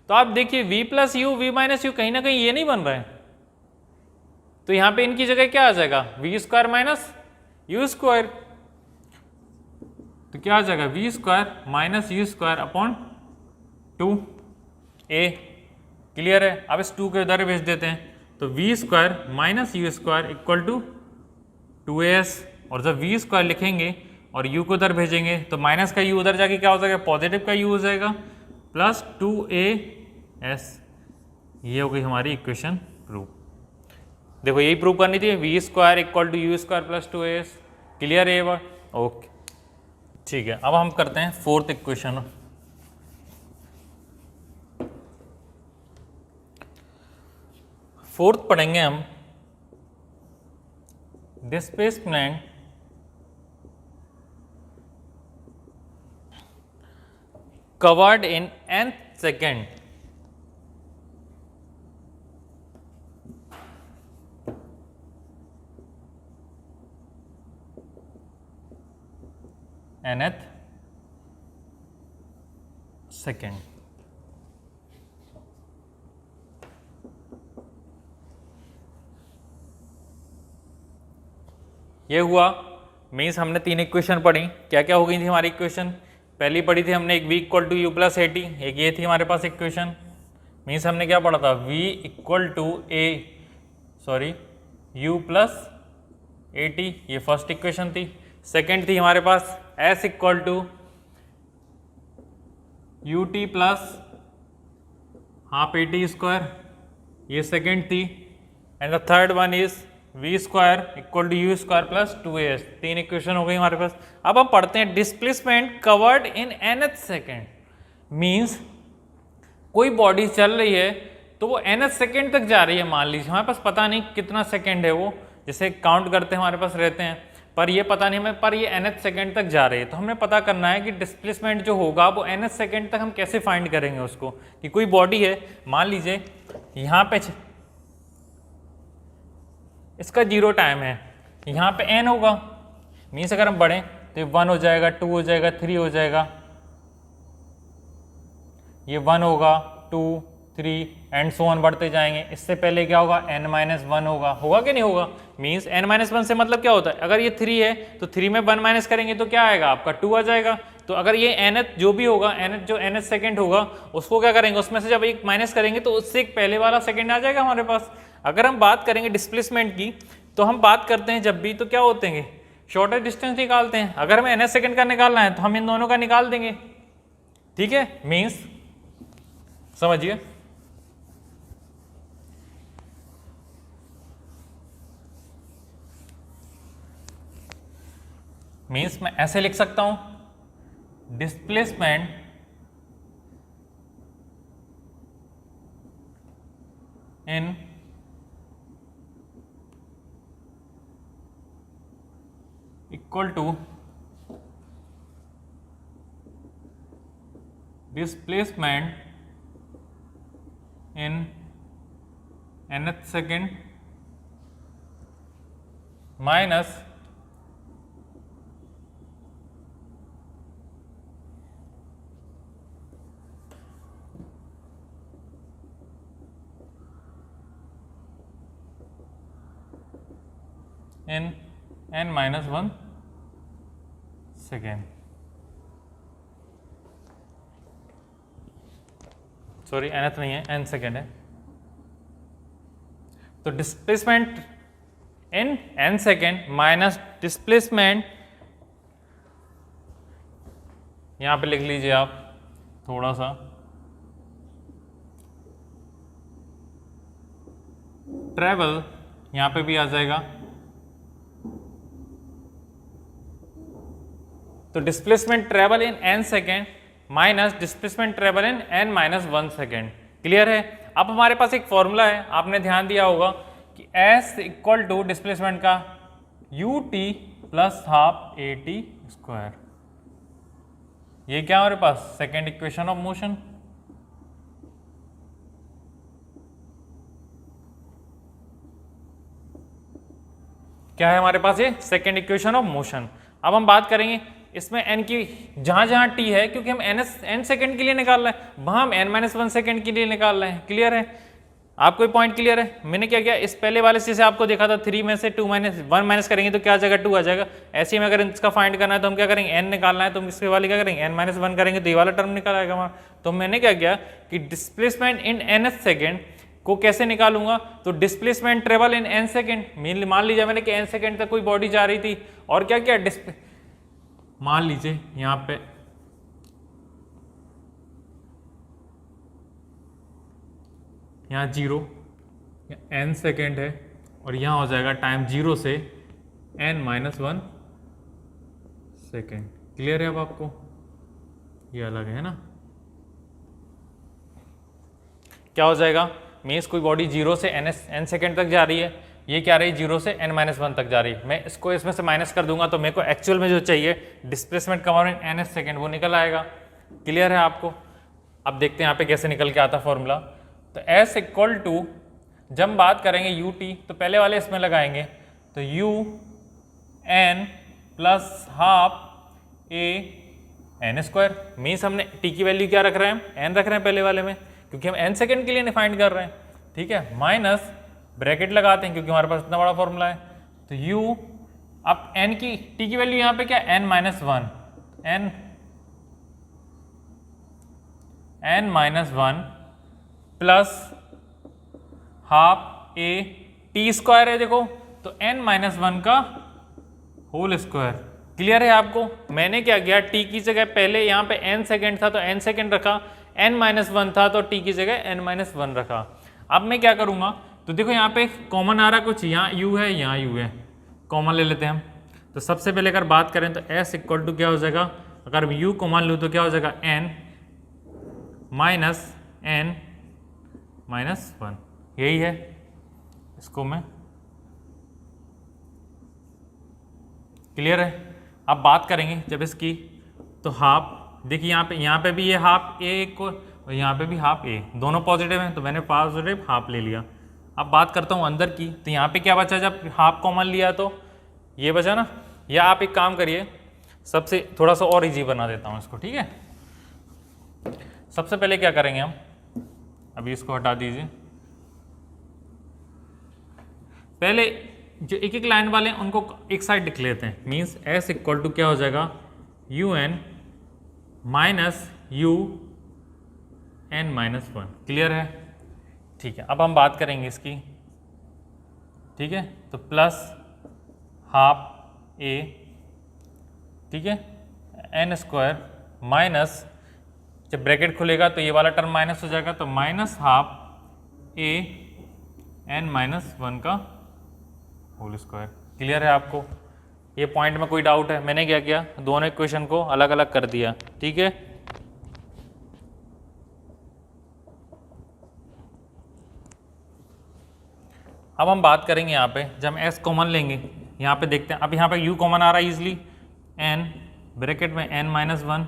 तो आप देखिए v plus u v minus u कहीं ना कहीं ये नहीं बन रहा है, तो यहां पे इनकी जगह क्या आ जाएगा, v square minus u square. तो क्या आ जाएगा, v square minus u square upon 2a। Clear है। अब इस 2 के उधर भेज देते हैं, तो we square minus u square equal to 2as, और जब वी स्क्वायर लिखेंगे और u को उधर भेजेंगे तो माइनस का u उधर जाके क्या हो जाएगा, पॉजिटिव का u हो जाएगा, प्लस 2as। ये हो गई हमारी इक्वेशन प्रूव। देखो यही प्रूव करनी थी, v square equal to u square plus 2as। Clear है ये बात, ओके ठीक है। अब हम करते हैं फोर्थ इक्वेशन। फोर्थ पढ़ेंगे हम displacement covered in nth second nth second. ये हुआ, मीन्स हमने 3 इक्वेशन पढ़ी। क्या क्या हो गई थी हमारी इक्वेशन, पहली पढ़ी थी हमने एक v equal to u plus a t, एक ये थी हमारे पास इक्वेशन। मीन्स हमने क्या पढ़ा था, v equal to u plus a t, ये फर्स्ट इक्वेशन थी। सेकेंड थी हमारे पास s equal to u t plus half a t square, ये सेकेंड थी। And the third one is v square equal to u square plus 2as। 3 equation हो गई हमारे पास। अब हम पढ़ते हैं displacement covered in nth second. Means कोई बॉडी चल रही है तो वो nth सेकेंड तक जा रही है, मान लीजिए हमारे पास पता नहीं कितना सेकेंड है, वो जैसे काउंट करते हैं हमारे पास रहते हैं, पर ये पता नहीं हमें, पर ये nth सेकेंड तक जा रही है। तो हमें पता करना है कि डिस्प्लेसमेंट जो होगा वो nth सेकेंड तक हम कैसे फाइंड करेंगे उसको। कि कोई बॉडी है, मान लीजिए यहाँ पे इसका 0 टाइम है, यहाँ पे n होगा, मीन्स अगर हम बढ़ें तो ये 1 हो जाएगा, 2 हो जाएगा, 3 हो जाएगा, ये 1 होगा, 2, 3 एंड सो ऑन बढ़ते जाएंगे। इससे पहले क्या होगा, n-1 होगा कि नहीं होगा। मीन्स n-1 से मतलब क्या होता है, अगर ये 3 है तो 3 में 1 माइनस करेंगे तो क्या आएगा आपका 2 आ जाएगा। तो अगर ये nth जो भी होगा, nth जो nth सेकेंड होगा उसको क्या करेंगे, उसमें से जब एक माइनस करेंगे तो उससे एक पहले वाला सेकेंड आ जाएगा हमारे पास। अगर हम बात करेंगे डिस्प्लेसमेंट की, तो हम बात करते हैं जब भी तो क्या होते हैं, शॉर्टेस्ट डिस्टेंस निकालते हैं। अगर हमें nth सेकेंड का निकालना है तो हम इन दोनों का निकाल देंगे, ठीक है। मीन्स समझिए, मीन्स मैं ऐसे लिख सकता हूं, displacement in equal to displacement in nth second minus in n-1 second, sorry nth नहीं है, n सेकेंड है। तो displacement in n second minus displacement, यहां पे लिख लीजिए आप थोड़ा सा, ट्रेवल यहां पे भी आ जाएगा। तो displacement travel in n second minus displacement travel in n-1 second. Clear है। अब हमारे पास एक फॉर्मूला है, आपने ध्यान दिया होगा कि s इक्वल टू डिस्प्लेसमेंट का you t plus half a t square. ये क्या हमारे पास, सेकेंड इक्वेशन ऑफ मोशन। क्या है हमारे पास, ये सेकेंड इक्वेशन ऑफ मोशन। अब हम बात करेंगे इसमें n की, जहां जहां t है, क्योंकि हम n सेकंड के लिए निकाल रहे हैं, वहां हम n-1 सेकंड के लिए निकाल रहे हैं। क्लियर है आपको, ये पॉइंट क्लियर है। मैंने क्या किया, इस पहले वाले से आपको देखा था 3 में से 2 1 माइनस करेंगे तो क्या आ जाएगा, 2 आ जाएगा। ऐसे ही में अगर इसका फाइंड करना है तो हम क्या करेंगे, n निकालना है तो हम इसके वाले क्या करेंगे, n-1 करेंगे तो ये वाला टर्म निकल आएगा वहाँ। तो मैंने क्या किया कि डिस्प्लेसमेंट इन nth सेकेंड को कैसे निकालूंगा, तो displacement travel in n second. मान लीजिए मैंने कि n सेकेंड तक कोई बॉडी जा रही थी, और क्या किया, मान लीजिए यहाँ पे यहाँ 0 n सेकेंड है, और यहाँ हो जाएगा टाइम 0 से n-1 सेकेंड। क्लियर है अब आपको, ये अलग है ना। क्या हो जाएगा, मीन्स कोई बॉडी 0 से n सेकेंड तक जा रही है, ये क्या रही, 0 से n-1 तक जा रही है। मैं इसको इसमें से माइनस कर दूंगा तो मेरे को एक्चुअल में जो चाहिए displacement cover in nth second वो निकल आएगा। क्लियर है आपको। अब देखते हैं यहाँ पे कैसे निकल के आता फॉर्मूला। तो s इक्वल टू, जब हम बात करेंगे ut तो पहले वाले इसमें लगाएंगे, तो u n plus half a n square. Means हमने t की वैल्यू क्या रख रहे हैं, n रख रहे हैं पहले वाले में, क्योंकि हम n सेकेंड के लिए फाइंड कर रहे हैं। ठीक है, माइनस ब्रैकेट लगाते हैं क्योंकि हमारे पास इतना बड़ा फॉर्मूला है। तो u, अब n की, t की वैल्यू यहाँ पे क्या, n-1, n-1 plus half a t square है देखो, तो n-1 का होल स्क्वायर। क्लियर है आपको। मैंने क्या किया, t की जगह पहले यहाँ पे n सेकेंड था तो n सेकेंड रखा, n-1 था तो t की जगह n-1 रखा। अब मैं क्या करूँगा, तो देखो यहाँ पे कॉमन आ रहा कुछ, यहाँ u है यहाँ u है, कॉमन ले लेते हैं हम। तो सबसे पहले अगर बात करें तो s इक्वल टू क्या हो जाएगा, अगर u कॉमन लूँ तो क्या हो जाएगा, n-1, यही है। इसको मैं, क्लियर है। अब बात करेंगे जब इसकी, तो हाफ, देखिए यहाँ पे भी ये हाफ a को, और यहाँ पे भी हाफ a, दोनों पॉजिटिव हैं तो मैंने पॉजिटिव हाफ ले लिया। अब बात करता हूँ अंदर की, तो यहाँ पे क्या बचा, जब हाफ कॉमन लिया तो ये बचा ना। या आप एक काम करिए, सबसे थोड़ा सा और इजी बना देता हूँ इसको, ठीक है। सबसे पहले क्या करेंगे हम, अभी इसको हटा दीजिए, पहले जो एक एक लाइन वाले हैं उनको एक साइड लिख लेते हैं। मीन्स s इक्वल टू क्या हो जाएगा, un माइनस un-1। क्लियर है, ठीक है। अब हम बात करेंगे इसकी, ठीक है, तो प्लस हाफ a, ठीक है, n स्क्वायर माइनस, जब ब्रैकेट खुलेगा तो ये वाला टर्म माइनस हो जाएगा, तो माइनस हाफ a n-1 का होल स्क्वायर। क्लियर है आपको। ये पॉइंट में कोई डाउट है, मैंने क्या किया, दोनों इक्वेशन को अलग अलग कर दिया, ठीक है। अब हम बात करेंगे यहाँ पे, जब हम s कॉमन लेंगे, यहाँ पे देखते हैं, अब यहाँ पे u कॉमन आ रहा है इजिली, n ब्रैकेट में n-1,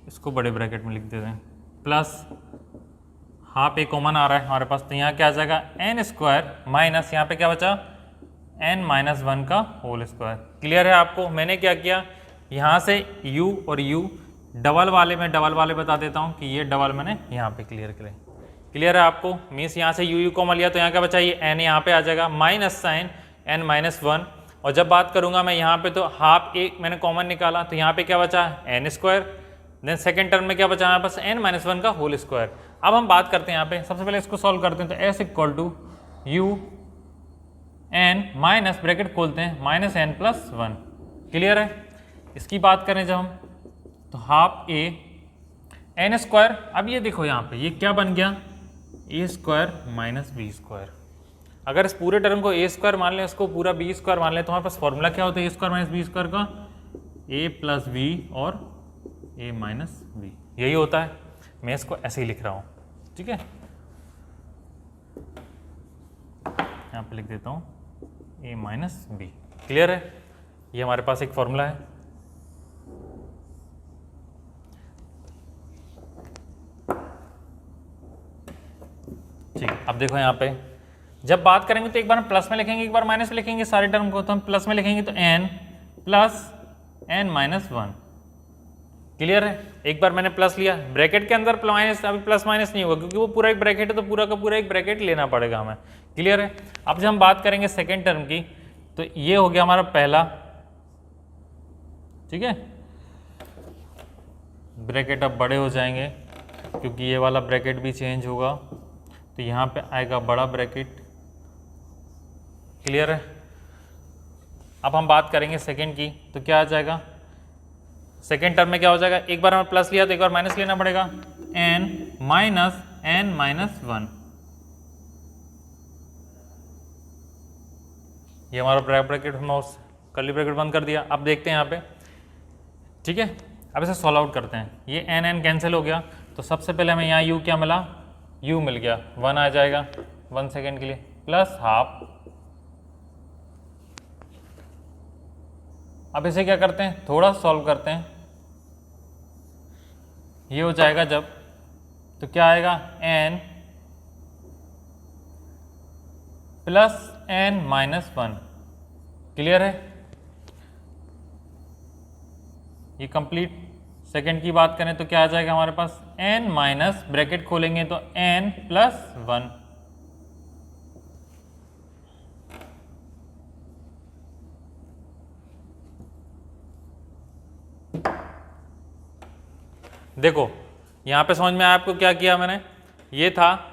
इसको बड़े ब्रैकेट में लिख देते हैं, प्लस हाफ a कॉमन आ रहा है हमारे पास, तो यहाँ क्या आ जाएगा, n स्क्वायर माइनस, यहाँ पे क्या बचा, n-1 का होल स्क्वायर। क्लियर है आपको। मैंने क्या किया, यहाँ से u और u डबल वाले बता देता हूँ कि ये डबल मैंने यहाँ पे क्लियर करें। क्लियर है आपको। मीन्स यहाँ से u कॉमन लिया तो यहाँ क्या बचा, ये n यहाँ पे आ जाएगा, माइनस साइन n-1। और जब बात करूँगा मैं यहाँ पे, तो हाफ a मैंने कॉमन निकाला, तो यहाँ पे क्या बचा, n square. Then second term में क्या बचा हमारे पास, n-1 का होल स्क्वायर। अब हम बात करते हैं यहाँ पे, सबसे पहले इसको सॉल्व करते हैं। तो s equal to u n minus bracket खोलते हैं, माइनस n प्लस 1। क्लियर है। इसकी बात करें जब हम, तो हाफ a n स्क्वायर। अब ये देखो यहाँ पे ये क्या बन गया, a square minus b square. अगर इस पूरे टर्म को a स्क्वायर मान लें, इसको पूरा b स्क्वायर मान लें, तो हमारे पास फॉर्मूला क्या होता है, a square minus b square का, a प्लस बी और a माइनस बी, यही होता है। मैं इसको ऐसे ही लिख रहा हूँ, ठीक है। यहाँ पे लिख देता हूँ a माइनस बी। क्लियर है। ये हमारे पास एक फॉर्मूला है। ठीक, अब देखो यहाँ पे जब बात करेंगे तो एक बार हम प्लस में लिखेंगे, एक बार माइनस में लिखेंगे सारे टर्म को। तो हम प्लस में लिखेंगे तो n plus n minus 1। Clear है? एक बार मैंने प्लस लिया, ब्रैकेट के अंदर माइनस, अभी प्लस माइनस नहीं होगा क्योंकि वो पूरा एक ब्रैकेट है, तो पूरा का पूरा एक ब्रैकेट लेना पड़ेगा हमें। क्लियर है? अब जब हम बात करेंगे सेकेंड टर्म की, तो ये हो गया हमारा पहला, ठीक है, ब्रैकेट अब बड़े हो जाएंगे क्योंकि ये वाला ब्रैकेट भी चेंज होगा, तो यहाँ पे आएगा बड़ा ब्रैकेट। क्लियर है? अब हम बात करेंगे सेकेंड की, तो क्या आ जाएगा सेकेंड टर्म में, क्या हो जाएगा, एक बार हमें प्लस लिया तो एक बार माइनस लेना पड़ेगा, n माइनस 1। ये हमारा ब्रैकेट, हम कर्ली ब्रैकेट बंद कर दिया। अब देखते हैं यहाँ पे, ठीक है, अब इसे सॉल्व आउट करते हैं। ये n कैंसिल हो गया, तो सबसे पहले हमें यहाँ u क्या मिला, u मिल गया, 1 आ जाएगा 1 सेकेंड के लिए, प्लस हाफ। अब इसे क्या करते हैं, थोड़ा सॉल्व करते हैं। ये हो जाएगा जब, तो क्या आएगा, n plus n minus 1। Clear है? ये कंप्लीट। सेकेंड की बात करें तो क्या आ जाएगा हमारे पास, n माइनस, ब्रैकेट खोलेंगे तो n प्लस 1। देखो यहाँ पे समझ में आया आपको क्या किया मैंने, ये था,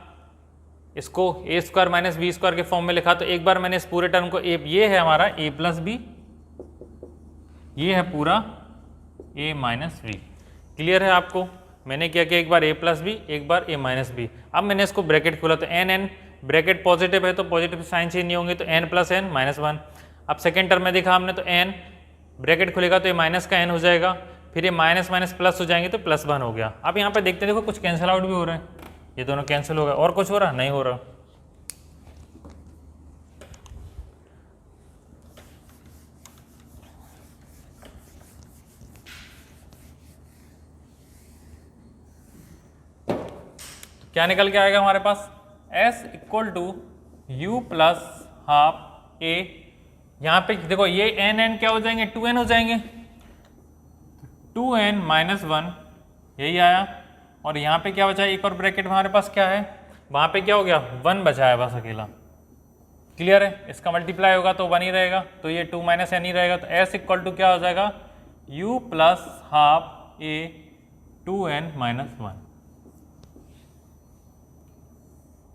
इसको ए स्क्वायर माइनस बी स्क्वायर के फॉर्म में लिखा, तो एक बार मैंने इस पूरे टर्म को ये है हमारा a प्लस बी, ये है पूरा a माइनस बी। क्लियर है आपको? मैंने क्या किया, एक बार a प्लस बी, एक बार a माइनस बी। अब मैंने इसको ब्रैकेट खोला तो n ब्रैकेट पॉजिटिव है तो पॉजिटिव साइन चेंज नहीं होंगे, तो n प्लस n माइनस 1। अब सेकेंड टर्म में देखा हमने तो n ब्रैकेट खुलेगा तो ये माइनस का n हो जाएगा, फिर ये माइनस माइनस प्लस हो जाएंगे तो प्लस 1 हो गया। अब यहाँ पे देखते देखो कुछ कैंसिल आउट भी हो रहे हैं, ये दोनों कैंसिल हो गए, और कुछ हो रहा नहीं हो रहा। तो क्या निकल के आएगा हमारे पास, s equal to u plus half a। यहाँ पे देखो ये n क्या हो जाएंगे, 2n हो जाएंगे, 2n माइनस 1 यही आया। और यहाँ पे क्या बचा है, एक और ब्रैकेट हमारे पास क्या है, वहाँ पे क्या हो गया, 1 बचा है बस अकेला। क्लियर है? इसका मल्टीप्लाई होगा तो 1 ही रहेगा, तो ये 2 माइनस n ही रहेगा। तो s इक्वल टू क्या हो जाएगा, u plus half a 2n minus 1।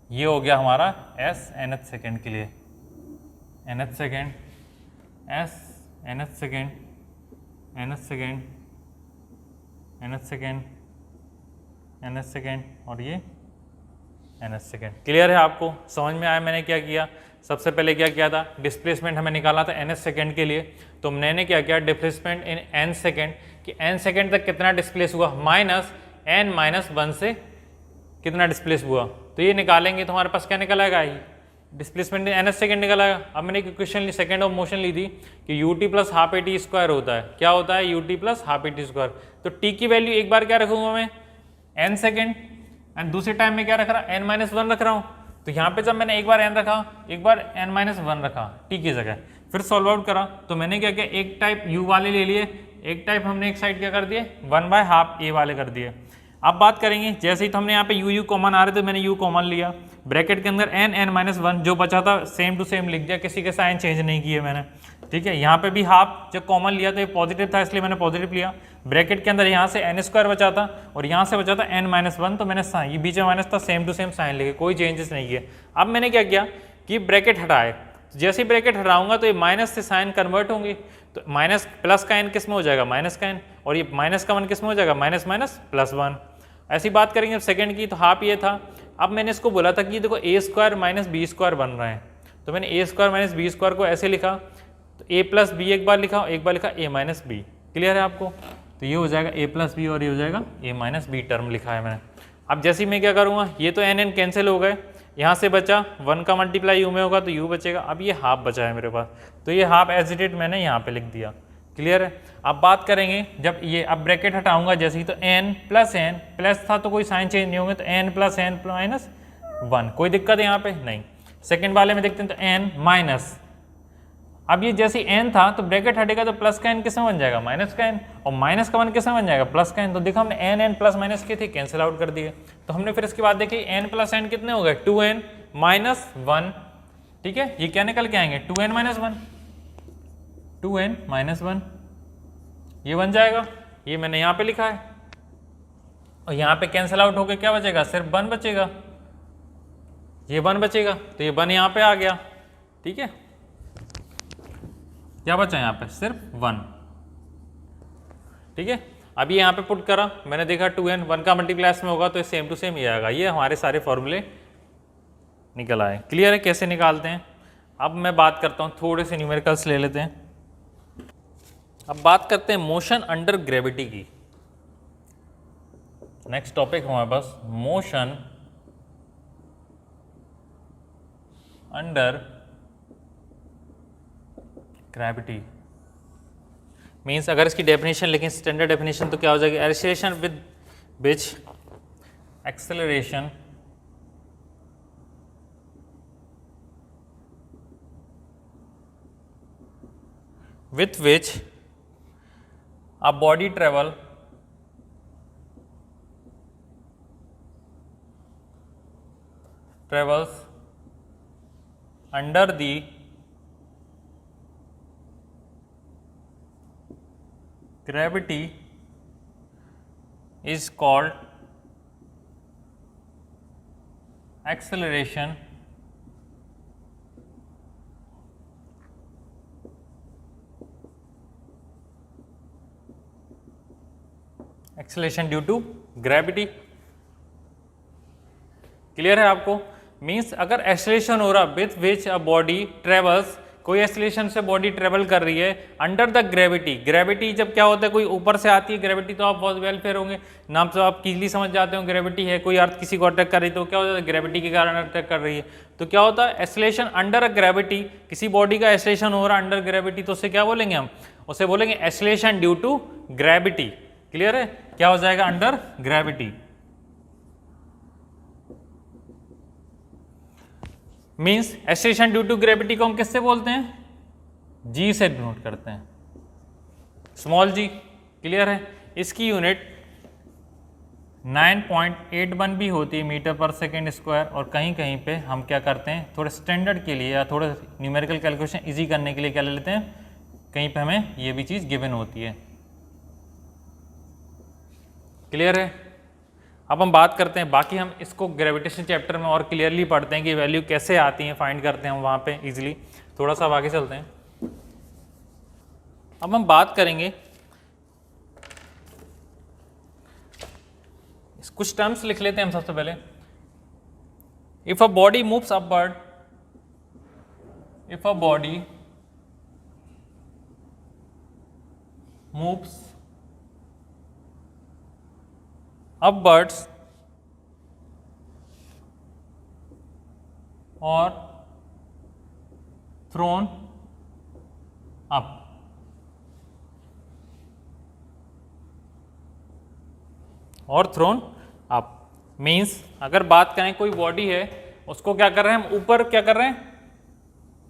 ये हो गया हमारा s nth सेकेंड के लिए, nth second, s nth second, nth second, nth second, nth second, और ये nth सेकेंड। क्लियर है आपको? समझ में आया मैंने क्या किया? सबसे पहले क्या किया था, डिस्प्लेसमेंट हमें निकाला था nth सेकेंड के लिए, तो मैंने क्या किया, डिस्प्लेसमेंट इन n सेकेंड, कि n सेकेंड तक कितना डिस्प्लेस हुआ, माइनस n माइनस 1 से कितना डिस्प्लेस हुआ, तो ये निकालेंगे तो हमारे पास क्या निकल आएगा, डिस्प्लेसमेंट इन nth सेकेंड निकल आएगा। अब मैंने एक इक्वेशन सेकेंड ऑफ मोशन ली थी कि ut plus half a t square होता है, क्या होता है, ut plus half a t square. तो t की वैल्यू एक बार क्या रखूंगा मैं, n सेकेंड, एंड दूसरे टाइम में क्या रख रहा, n माइनस 1 रख रहा हूँ। तो यहाँ पे जब मैंने एक बार n रखा, एक बार n माइनस 1 रखा t की जगह, फिर सॉल्व आउट करा, तो मैंने क्या किया, एक टाइप u वाले ले लिए, एक टाइप हमने एक साइड क्या कर दिए, 1/2 a वाले कर दिए। अब बात करेंगे, जैसे ही तो हमने यहाँ पे u कॉमन आ रहे थे, मैंने u कॉमन लिया, ब्रैकेट के अंदर n माइनस 1 जो बचा था सेम टू सेम लिख दिया, किसी के साइन चेंज नहीं किए मैंने। ठीक है, यहाँ पे भी हाफ जब कॉमन लिया तो ये पॉजिटिव था इसलिए मैंने पॉजिटिव लिया, ब्रैकेट के अंदर यहाँ से n स्क्वायर बचा था और यहाँ से बचा था n माइनस 1, तो मैंने साइन, ये बीच में माइनस था, सेम टू सेम साइन लिखे, कोई चेंजेस नहीं किए। अब मैंने क्या किया कि ब्रैकेट हटाए, जैसे ही ब्रैकेट हटाऊंगा तो ये माइनस से साइन कन्वर्ट होंगे, तो माइनस प्लस का n किस में हो जाएगा, माइनस का n, और ये माइनस का 1 किस में हो जाएगा, माइनस माइनस प्लस 1। ऐसी बात करेंगे सेकंड की, तो हाफ ये था। अब मैंने इसको बोला था कि देखो ए स्क्वायर माइनस बी स्क्वायर बन रहे हैं, तो मैंने ए स्क्वायर माइनस बी स्क्वायर को ऐसे लिखा, तो ए प्लस बी एक बार लिखा, एक बार लिखा ए माइनस बी। क्लियर है आपको? तो ये हो जाएगा ए प्लस बी और ये हो जाएगा ए माइनस बी टर्म लिखा है मैंने। अब जैसे ही मैं क्या करूँगा, ये तो एन कैंसिल हो गए, यहाँ से बचा 1 का मल्टीप्लाई यू में होगा तो यू बचेगा। अब ये हाफ बचा है मेरे पास, तो ये हाफ एज इट इज मैंने यहाँ पे लिख दिया। क्लियर है? अब बात करेंगे जब ये, अब ब्रैकेट हटाऊंगा जैसे ही, तो n प्लस था तो कोई साइन चेंज नहीं होंगे, तो n प्लस n माइनस 1, कोई दिक्कत है यहाँ पे नहीं। सेकेंड वाले में देखते हैं तो एन माइनस, अब ये जैसे एन था तो ब्रैकेट हटेगा तो प्लस का एन किस में बन जाएगा, माइनस का एन, और माइनस का वन किस में बन जाएगा, प्लस का एन। तो देखो हमने एन एन प्लस माइनस के थे, कैंसिल आउट कर दिए। तो हमने फिर इसके बाद देखिए एन प्लस एन कितने हो गए, 2n माइनस 1, ठीक है, ये क्या निकल के आएंगे 2n माइनस 1, 2n माइनस 1 ये बन जाएगा, ये मैंने यहाँ पे लिखा है, और यहाँ पे कैंसिल आउट होकर क्या बचेगा, सिर्फ 1 बचेगा, ये 1 बचेगा, तो ये 1 यहाँ पे आ गया, ठीक है, क्या बचा यहाँ पे, सिर्फ 1, ठीक है। अब ये यहाँ पे पुट करा, मैंने देखा 2n 1 का मल्टीप्लाई में होगा तो सेम टू सेम ये आएगा, ये हमारे सारे फॉर्मूले निकल आए। क्लियर है कैसे निकालते हैं। अब मैं बात करता हूँ, थोड़े से न्यूमेरिकल्स ले लेते हैं। अब बात करते हैं मोशन अंडर ग्रेविटी की। नेक्स्ट टॉपिक हमारे पास मोशन अंडर ग्रेविटी। मीन्स अगर इसकी डेफिनेशन लिखें, स्टैंडर्ड डेफिनेशन, तो क्या हो जाएगी, acceleration with which acceleration with which a body travels under the gravity is called acceleration acceleration due to gravity. Clear है आपको। मींस अगर एक्सेलरेशन हो रहा with which a body travels, कोई एक्सेलरेशन से बॉडी ट्रेवल कर रही है अंडर द ग्रेविटी। ग्रेविटी जब क्या होता है, कोई ऊपर से आती है ग्रेविटी, तो आप बहुत वेलफेयर होंगे, नाम से आप इजीली समझ जाते हो ग्रेविटी है, कोई अर्थ किसी को अटैक कर रही है तो क्या होता है, ग्रेविटी के कारण अटैक कर रही है। तो क्या होता है, एक्सेलरेशन अंडर अ ग्रेविटी, किसी बॉडी का एक्सेलरेशन हो रहा है अंडर ग्रेविटी, तो उसे क्या बोलेंगे हम, उसे बोलेंगे acceleration due to gravity. Clear है, क्या हो जाएगा, under gravity. Means acceleration due to gravity को हम किससे बोलते हैं, जी से डिनोट करते हैं, स्मॉल जी। क्लियर है, इसकी यूनिट 9.81 भी होती है मीटर पर सेकेंड स्क्वायर। और कहीं कहीं पे हम क्या करते हैं, थोड़े स्टैंडर्ड के लिए या थोड़े न्यूमेरिकल कैलकुलेशन इजी करने के लिए क्या ले लेते हैं, कहीं पे हमें ये भी चीज़ गिवन होती है। क्लियर है। अब हम बात करते हैं, बाकी हम इसको ग्रेविटेशन चैप्टर में और क्लियरली पढ़ते हैं कि वैल्यू कैसे आती हैं, फाइंड करते हैं हम वहाँ पे इजीली। थोड़ा सा आगे चलते हैं। अब हम बात करेंगे, कुछ टर्म्स लिख लेते हैं हम सबसे पहले। If a body moves upward, if a body moves upwards or thrown up, और थ्रोन अप। मीन्स अगर बात करें कोई बॉडी है, उसको क्या कर रहे हैं हम, ऊपर क्या कर रहे हैं,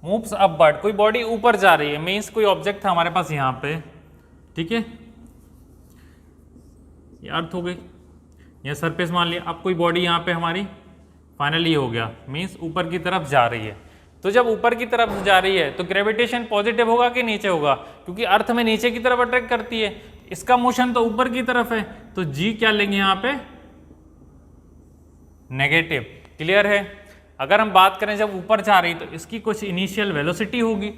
मूव्स अपवर्ड, कोई बॉडी ऊपर जा रही है। मीन्स कोई ऑब्जेक्ट था हमारे पास यहाँ पे, ठीक है, ये अर्थ हो गई, यह सरफेस मान लिया। अब कोई बॉडी यहाँ पे हमारी फाइनली हो गया, मीन्स ऊपर की तरफ जा रही है। तो जब ऊपर की तरफ जा रही है तो ग्रेविटेशन पॉजिटिव होगा कि नीचे होगा, क्योंकि अर्थ में नीचे की तरफ अट्रैक्ट करती है, इसका मोशन तो ऊपर की तरफ है, तो जी क्या लेंगे यहाँ पे, नेगेटिव। क्लियर है। अगर हम बात करें जब ऊपर जा रही तो इसकी कुछ इनिशियल वेलोसिटी होगी।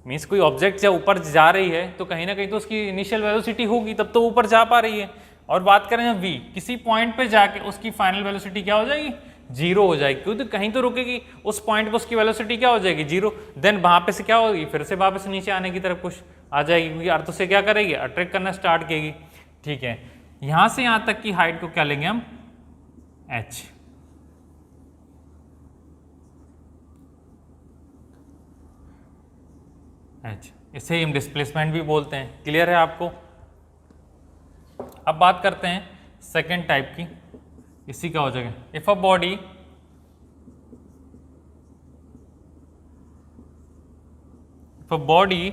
मीन्स कोई ऑब्जेक्ट जब ऊपर जा रही है तो कहीं ना कहीं तो उसकी इनिशियल वेलोसिटी होगी, तब तो ऊपर जा पा रही है। और बात करें जब v, किसी पॉइंट पे जाके उसकी फाइनल वेलोसिटी क्या हो जाएगी, जीरो हो जाएगी, क्योंकि कहीं तो रुकेगी, उस पॉइंट पे उसकी वेलोसिटी क्या हो जाएगी, जीरो। देन वहां पे से क्या होगी, फिर से वापस नीचे आने की तरफ कुछ आ जाएगी, क्योंकि अर्थ से क्या करेगी, अट्रैक्ट करना स्टार्ट करेगी। ठीक है, यहां से यहां तक की हाइट को क्या लेंगे हम, h। इसे हम डिस्प्लेसमेंट भी बोलते हैं। क्लियर है आपको। अब बात करते हैं सेकेंड टाइप की, इसी का हो जाएगा, if a body a body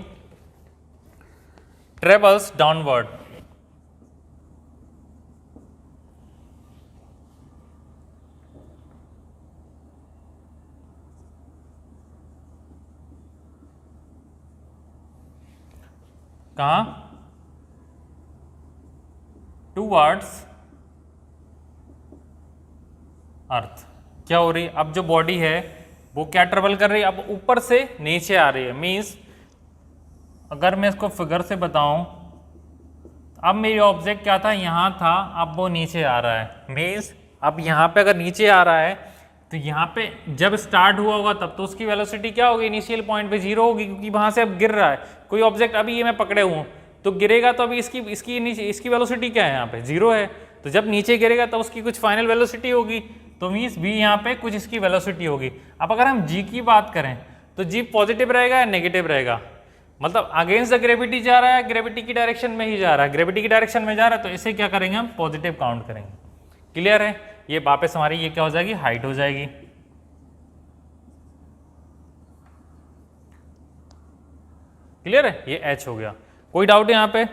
travels downward, कहाँ, टूवर्ड्स अर्थ। क्या हो रही है, अब जो बॉडी है वो क्या ट्रेवल कर रही है, अब ऊपर से नीचे आ रही है। मीन्स अगर मैं इसको फिगर से बताऊं, अब मेरी ऑब्जेक्ट क्या था, यहाँ था, अब वो नीचे आ रहा है। मीन्स अब यहाँ पे अगर नीचे आ रहा है तो यहाँ पे जब स्टार्ट हुआ होगा तब तो उसकी वेलोसिटी क्या होगी, इनिशियल पॉइंट पे जीरो होगी, क्योंकि वहाँ से अब गिर रहा है कोई ऑब्जेक्ट। अभी ये मैं पकड़े हुआ हूँ तो गिरेगा तो अभी इसकी वेलोसिटी क्या है, यहाँ पे जीरो है। तो जब नीचे गिरेगा तो उसकी कुछ फाइनल वेलोसिटी होगी, तो मीन्स भी यहाँ पे कुछ इसकी वेलोसिटी होगी। अब अगर हम जी की बात करें तो जी पॉजिटिव रहेगा या नेगेटिव रहेगा, मतलब अगेंस्ट द ग्रेविटी जा रहा है, ग्रेविटी की डायरेक्शन में ही जा रहा है, ग्रेविटी की डायरेक्शन में जा रहा है, तो इसे क्या करेंगे हम, पॉजिटिव काउंट करेंगे। क्लियर है, ये वापस हमारी ये क्या हो जाएगी, हाइट हो जाएगी। क्लियर है, ये एच हो गया। कोई डाउट है यहाँ पे?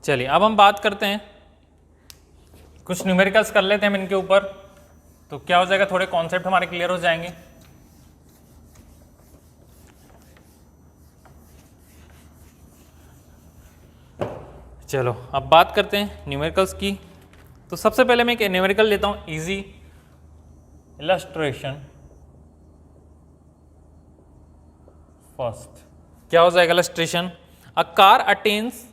चलिए अब हम बात करते हैं, कुछ न्यूमेरिकल्स कर लेते हैं हम इनके ऊपर, तो क्या हो जाएगा, थोड़े कॉन्सेप्ट हमारे क्लियर हो जाएंगे। चलो अब बात करते हैं न्यूमेरिकल्स की। तो सबसे पहले मैं एक न्यूमेरिकल लेता हूं, इजी इलस्ट्रेशन। फर्स्ट क्या हो जाएगा illustration, a car attains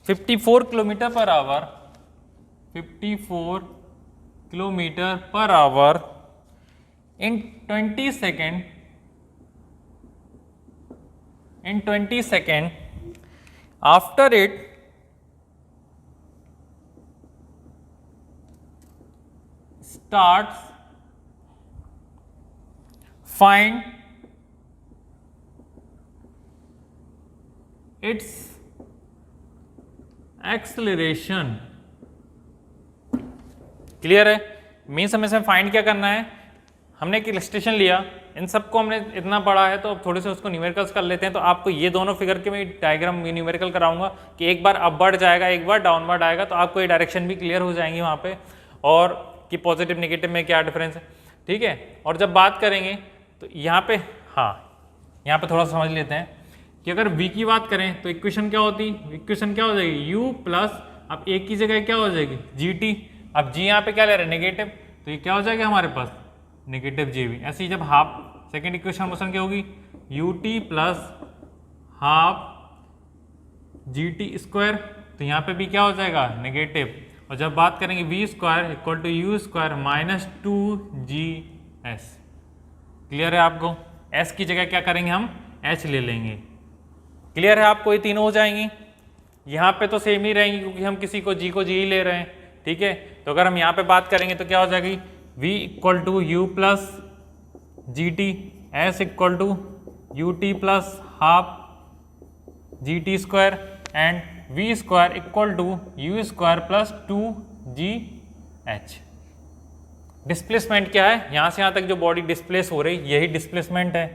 54 kilometre per hour, 54 kilometre per hour in 20 second after it starts, find its acceleration। Clear है, मीन्स हमें फाइंड क्या करना है, हमने एक इलस्ट्रेशन लिया, इन सबको हमने इतना पढ़ा है तो अब थोड़े से उसको न्यूमेरिकल्स कर लेते हैं। तो आपको ये दोनों फिगर के मैं डायग्राम न्यूमेरिकल कराऊंगा कि एक बार अपवर्ड जाएगा, एक बार डाउनवर्ड आएगा, तो आपको ये डायरेक्शन भी क्लियर हो जाएंगी वहाँ पे, और कि पॉजिटिव नेगेटिव में क्या डिफरेंस है। ठीक है, और जब बात करेंगे तो यहाँ पे, हाँ यहाँ पे थोड़ा समझ लेते हैं कि अगर v की बात करें तो इक्वेशन क्या होती, इक्वेशन क्या हो जाएगी, u प्लस, अब एक की जगह क्या हो जाएगी, gt। अब g यहाँ पे क्या ले रहे हैं, नेगेटिव, तो ये क्या हो जाएगा हमारे पास, नेगेटिव जी वी। ऐसे ही जब हाफ सेकेंड इक्वेशन मोशन क्या होगी, you t plus half g t square, तो यहाँ पे भी क्या हो जाएगा, नेगेटिव। और जब बात करेंगे v square equal to u square minus 2gS। Clear है आपको, s की जगह क्या करेंगे हम, h ले लेंगे। क्लियर है आपको, ये तीनों हो जाएंगी। यहाँ पे तो सेम ही रहेंगी क्योंकि हम किसी को g ही ले रहे हैं। ठीक है, तो अगर हम यहाँ पे बात करेंगे तो क्या हो जाएगी, v equal to u plus g t, s equal to u t plus half g t square, and v square equal to u square plus 2gh। Displacement क्या है, यहां से यहां तक जो बॉडी डिस्प्लेस हो रही, यही डिस्प्लेसमेंट है।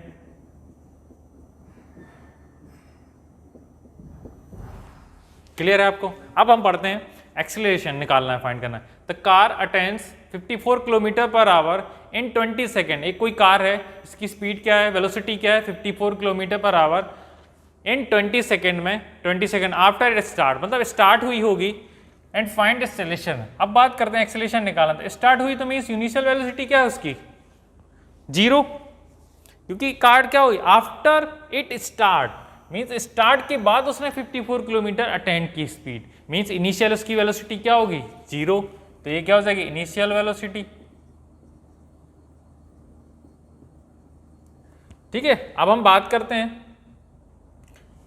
क्लियर है आपको। अब हम पढ़ते हैं एक्सीलरेशन निकालना है, फाइंड करना है। The car attains 54 kilometre per hour in 20 second. एक कोई कार है, इसकी स्पीड क्या है, वेलोसिटी क्या है, 54 किलोमीटर पर आवर इन 20 सेकेंड में, 20 सेकेंड आफ्टर इट स्टार्ट, मतलब स्टार्ट हुई होगी, एंड फाइंड एक्सेलरेशन। अब बात करते हैं एक्सेलरेशन निकालना। तो स्टार्ट हुई तो मीन्स इनिशियल वेलोसिटी क्या है उसकी, 0, क्योंकि कार क्या हुई, after it start, means start के बाद उसने 54 किलोमीटर अटेंड की स्पीड, मीन्स इनिशियल उसकी वेलोसिटी क्या होगी, 0। तो ये क्या हो जाएगी, इनिशियल वेलोसिटी। ठीक है, अब हम बात करते हैं,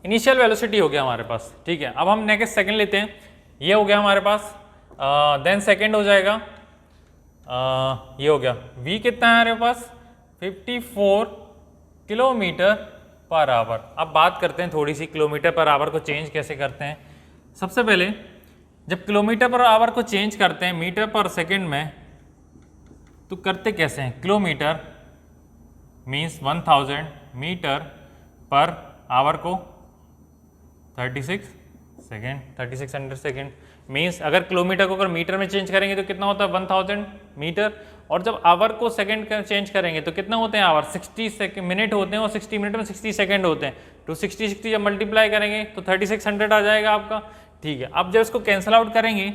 इनिशियल वेलोसिटी हो गया हमारे पास। ठीक है, अब हम नेक्स्ट सेकंड लेते हैं, ये हो गया हमारे पास, देन सेकंड हो जाएगा, ये हो गया, v कितना है हमारे पास, 54 किलोमीटर पर आवर। अब बात करते हैं थोड़ी सी किलोमीटर पर आवर को चेंज कैसे करते हैं। सबसे पहले जब किलोमीटर पर आवर को चेंज करते हैं मीटर पर सेकेंड में, तो करते कैसे हैं? Kilometre means 1000 metre per hour को 36 सेकेंड, 3600 सेकेंड मीन्स अगर किलोमीटर को अगर मीटर में चेंज करेंगे तो कितना होता है? 1000 मीटर। और जब आवर को सेकंड का चेंज करेंगे तो कितना होते हैं आवर? 60 मिनट होते हैं और 60 मिनट में 60 सेकंड होते हैं। तो 60 जब मल्टीप्लाई करेंगे तो 3600 आ जाएगा आपका। ठीक है, अब जब इसको कैंसिल आउट करेंगे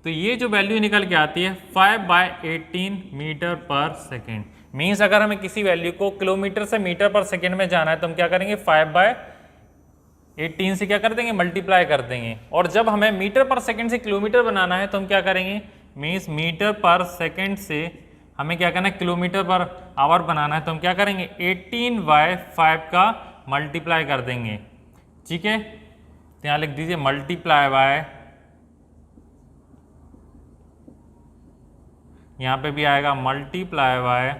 तो ये जो वैल्यू निकल के आती है 5/18 मीटर पर सेकेंड। मीन्स अगर हमें किसी वैल्यू को किलोमीटर से मीटर पर सेकेंड में जाना है तो हम क्या करेंगे? 5/18 से क्या कर देंगे? मल्टीप्लाई कर देंगे। और जब हमें मीटर पर सेकेंड से किलोमीटर बनाना है तो हम क्या करेंगे? मीन्स मीटर पर सेकेंड से हमें क्या करना है? किलोमीटर पर आवर बनाना है तो हम क्या करेंगे? 18/5 का मल्टीप्लाई कर देंगे। ठीक है, तो यहाँ लिख दीजिए मल्टीप्लाई बाय, यहाँ पे भी आएगा मल्टीप्लाई बाय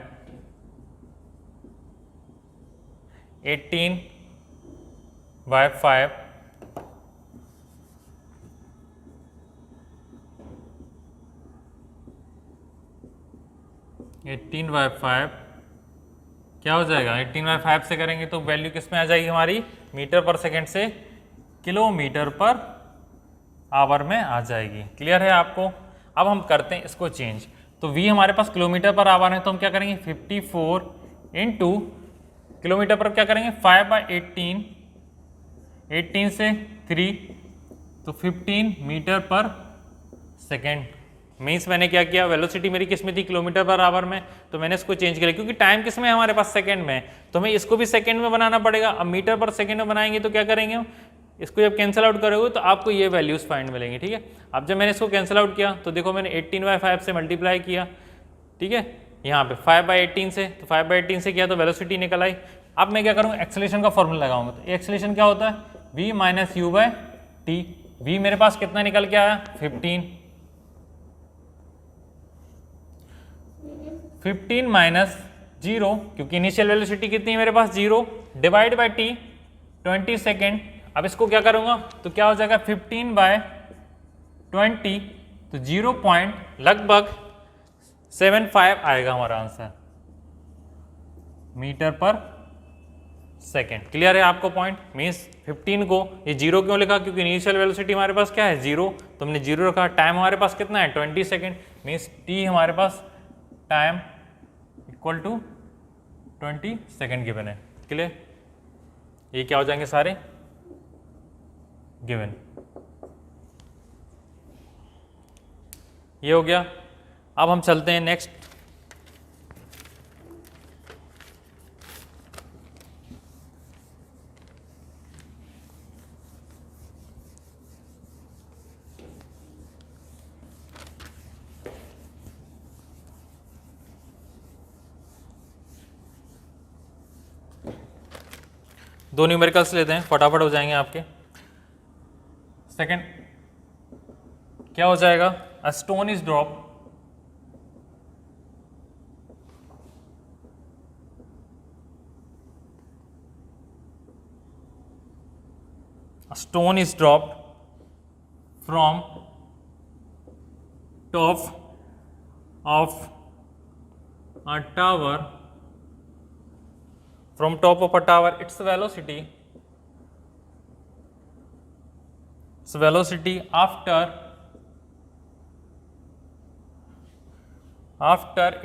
18/5 18/5 क्या हो जाएगा? 18/5 से करेंगे तो वैल्यू किस में आ जाएगी हमारी? मीटर पर सेकेंड से किलोमीटर पर आवर में आ जाएगी। क्लियर है आपको? अब हम करते हैं इसको चेंज। तो v हमारे पास किलोमीटर पर आवर है तो हम क्या करेंगे? 54 इंटू किलोमीटर पर क्या करेंगे? 5/18, 18 से 3 तो 15 मीटर पर सेकेंड। मीन्स मैंने क्या किया? वेलोसिटी मेरी किस में थी? किलोमीटर पर आवर में, तो मैंने इसको चेंज किया क्योंकि टाइम किस में है हमारे पास? सेकंड में। तो हमें इसको भी सेकंड में बनाना पड़ेगा। अब मीटर पर सेकंड में बनाएंगे तो क्या करेंगे हम? इसको जब कैंसिल आउट करोगे तो आपको ये वैल्यूज फाइंड मिलेंगे। ठीक है, अब जब मैंने इसको कैंसिल आउट किया तो देखो मैंने 18/5 से मल्टीप्लाई किया। ठीक है, यहाँ पे 5/18 से, तो 5/18 से किया तो वेलोसिटी निकल आई। अब मैं क्या करूँगा? एक्सेलरेशन का फॉर्मूला लगाऊंगा। तो एक्सेलरेशन क्या होता है? v minus u by t. v मेरे पास कितना निकल के आया? 15 माइनस 0 क्योंकि इनिशियल वेलोसिटी कितनी है मेरे पास? 0 डिवाइड बाई टी 20 सेकेंड। अब इसको क्या करूंगा तो क्या हो जाएगा? 15/20 तो 0. लगभग 75 आएगा हमारा आंसर मीटर पर सेकेंड। क्लियर है आपको पॉइंट? मीन्स 15 को ये 0 क्यों लिखा? क्योंकि इनिशियल वेलोसिटी हमारे पास क्या है? 0, तो हमने 0 रखा। टाइम हमारे पास कितना है? 20 सेकेंड। मीन्स टी हमारे पास time equal to 20 second given है। क्लियर? ये क्या हो जाएंगे सारे? गिवन। ये हो गया। अब हम चलते हैं नेक्स्ट। दो न्यूमेरिकल्स लेते हैं, फटाफट हो जाएंगे आपके। सेकंड क्या हो जाएगा? अ stone is drop from top of a tower, from top of a tower, its velocity after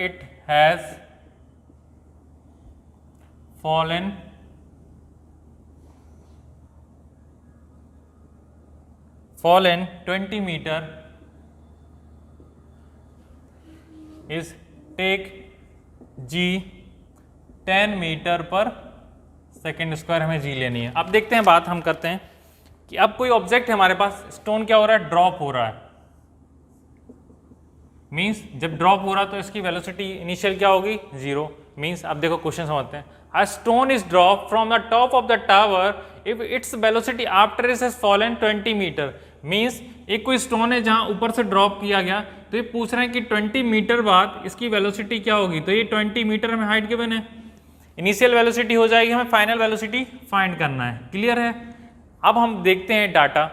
it has fallen 20 meter is take g 10 metre पर सेकेंड स्क्वायर हमें जी लेनी है। अब देखते हैं, बात हम करते हैं कि अब कोई ऑब्जेक्ट है हमारे पास, स्टोन क्या हो रहा है? ड्रॉप हो रहा है। मींस जब ड्रॉप हो रहा है तो इसकी वेलोसिटी इनिशियल क्या होगी? 0। मींस अब देखो क्वेश्चन समझते हैं। A stone is drop from the top of the tower if its velocity after it has fallen 20 metre. Means एक कोई स्टोन है जहां ऊपर से ड्रॉप किया गया, तो ये पूछ रहे हैं कि 20 मीटर बाद इसकी वेलोसिटी क्या होगी। तो ये 20 मीटर हमें हाइट गिवन है, इनिशियल वेलोसिटी हो जाएगी, हमें फाइनल वेलोसिटी फाइंड करना है। क्लियर है? अब हम देखते हैं डाटा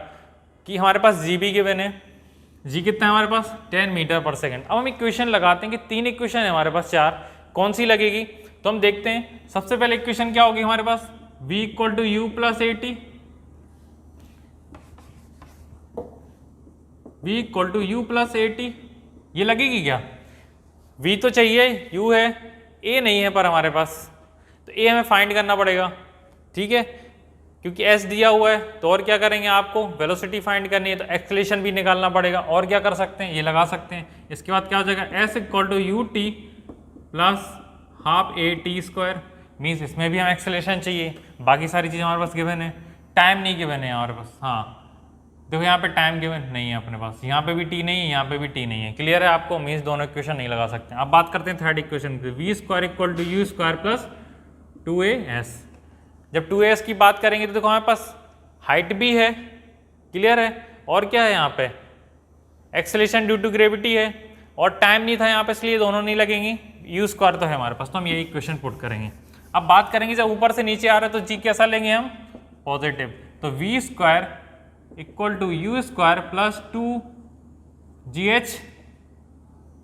कि हमारे पास जीबी गिवन है, जी कितना है हमारे पास 10 मीटर पर सेकेंड। अब हम इक्वेशन लगाते हैं कि 3 इक्वेशन है हमारे पास, 4 कौन सी लगेगी, तो हम देखते हैं। सबसे पहले इक्वेशन क्या होगी हमारे पास, v equal to u plus a t, v equal to u plus a t, ये लगेगी क्या, v तो चाहिए, u है, a नहीं है पर हमारे पास, तो a हमें फाइंड करना पड़ेगा, ठीक है, क्योंकि s दिया हुआ है। तो और क्या करेंगे, आपको वेलोसिटी फाइंड करनी है तो एक्सेलरेशन भी निकालना पड़ेगा। और क्या कर सकते हैं, ये लगा सकते हैं। इसके बाद क्या हो जाएगा, s equal to u t plus half a t square, means इसमें भी हमें एक्सेलरेशन चाहिए। बाकी सारी चीज़ें हमारे पास गिवन है, टाइम नहीं गिवन है हमारे पास। हाँ देखो यहाँ पे टाइम गिवन नहीं है अपने पास, यहाँ पे भी टी नहीं है, यहाँ पे भी टी नहीं है। क्लियर है आपको, मीन्स दोनों इक्वेशन नहीं लगा सकते। अब बात करते हैं थर्ड इक्वेशन की, v square equal to u square plus 2as। जब 2as की बात करेंगे तो देखो हमारे पास हाइट भी है, क्लियर है, और क्या है यहाँ पे एक्सेलरेशन ड्यू टू ग्रेविटी है, और टाइम नहीं था यहाँ पे, इसलिए दोनों नहीं लगेंगी। यू स्क्वायर तो है हमारे पास, तो हम यही इक्वेशन पुट करेंगे। अब बात करेंगे जब ऊपर से नीचे आ रहा है तो जी कैसा लेंगे हम, पॉजिटिव, तो we square equal to u square plus 2gh,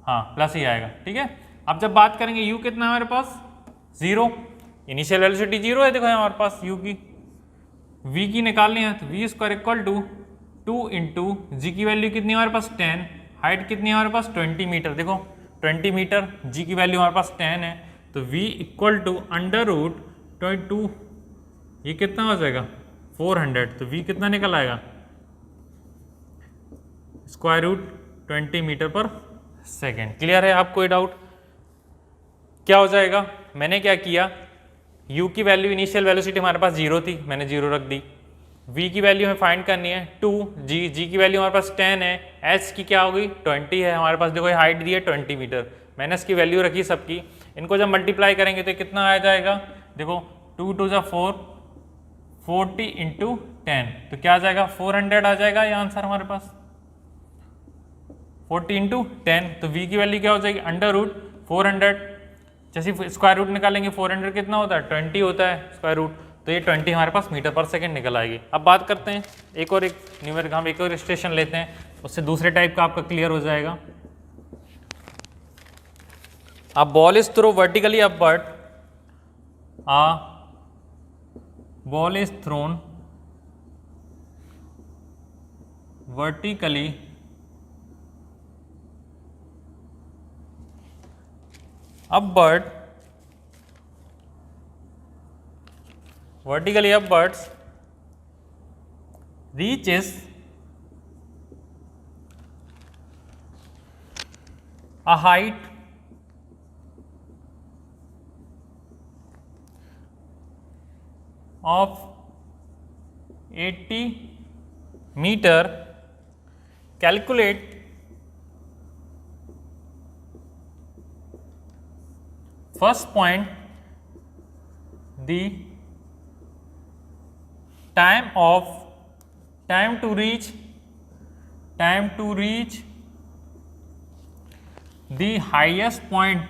हाँ प्लस ही आएगा, ठीक है। अब जब बात करेंगे u कितना है हमारे पास, 0, इनिशियल वेलोसिटी 0 है, देखो हमारे पास u की, v की निकालनी है तो we square equal to 2 into G की वैल्यू कितनी है हमारे पास 10, हाइट कितनी है हमारे पास 20 मीटर, देखो 20 मीटर, जी की वैल्यू हमारे पास 10 है, तो v equal to under root 22, ये कितना हो जाएगा 400, तो v कितना निकल आएगा, स्क्वायर रूट 20 मीटर पर सेकेंड। क्लियर है आपको ये डाउट, क्या हो जाएगा, मैंने क्या किया, u की वैल्यू इनिशियल वेलोसिटी हमारे पास 0 थी, मैंने 0 रख दी, v की वैल्यू हमें फाइंड करनी है 2, g की वैल्यू हमारे पास 10 है, h की क्या होगी 20 है हमारे पास, देखो हाइट दी है 20 मीटर, मैंने इसकी वैल्यू रखी सबकी, इनको जब मल्टीप्लाई करेंगे तो कितना आ जाएगा, देखो 2 2 4, 40 इंटू 10, तो क्या आ जाएगा 400 आ जाएगा ये आंसर हमारे पास, 40 इंटू 10, तो v की वैल्यू क्या हो जाएगी अंडर रूट 400, जैसे स्क्वायर रूट निकालेंगे 400 कितना होता है 20 होता है स्क्वायर रूट, तो ये 20 हमारे पास मीटर पर सेकंड निकल आएगी। अब बात करते हैं एक न्यूमेरिक, हम एक और स्टेशन लेते हैं, उससे दूसरे टाइप का आपका क्लियर हो जाएगा। अब ball is throw vertically upward, ball is thrown vertically upward, vertically upwards, reaches a height of 80 meter, calculate first point, the time to reach the highest point,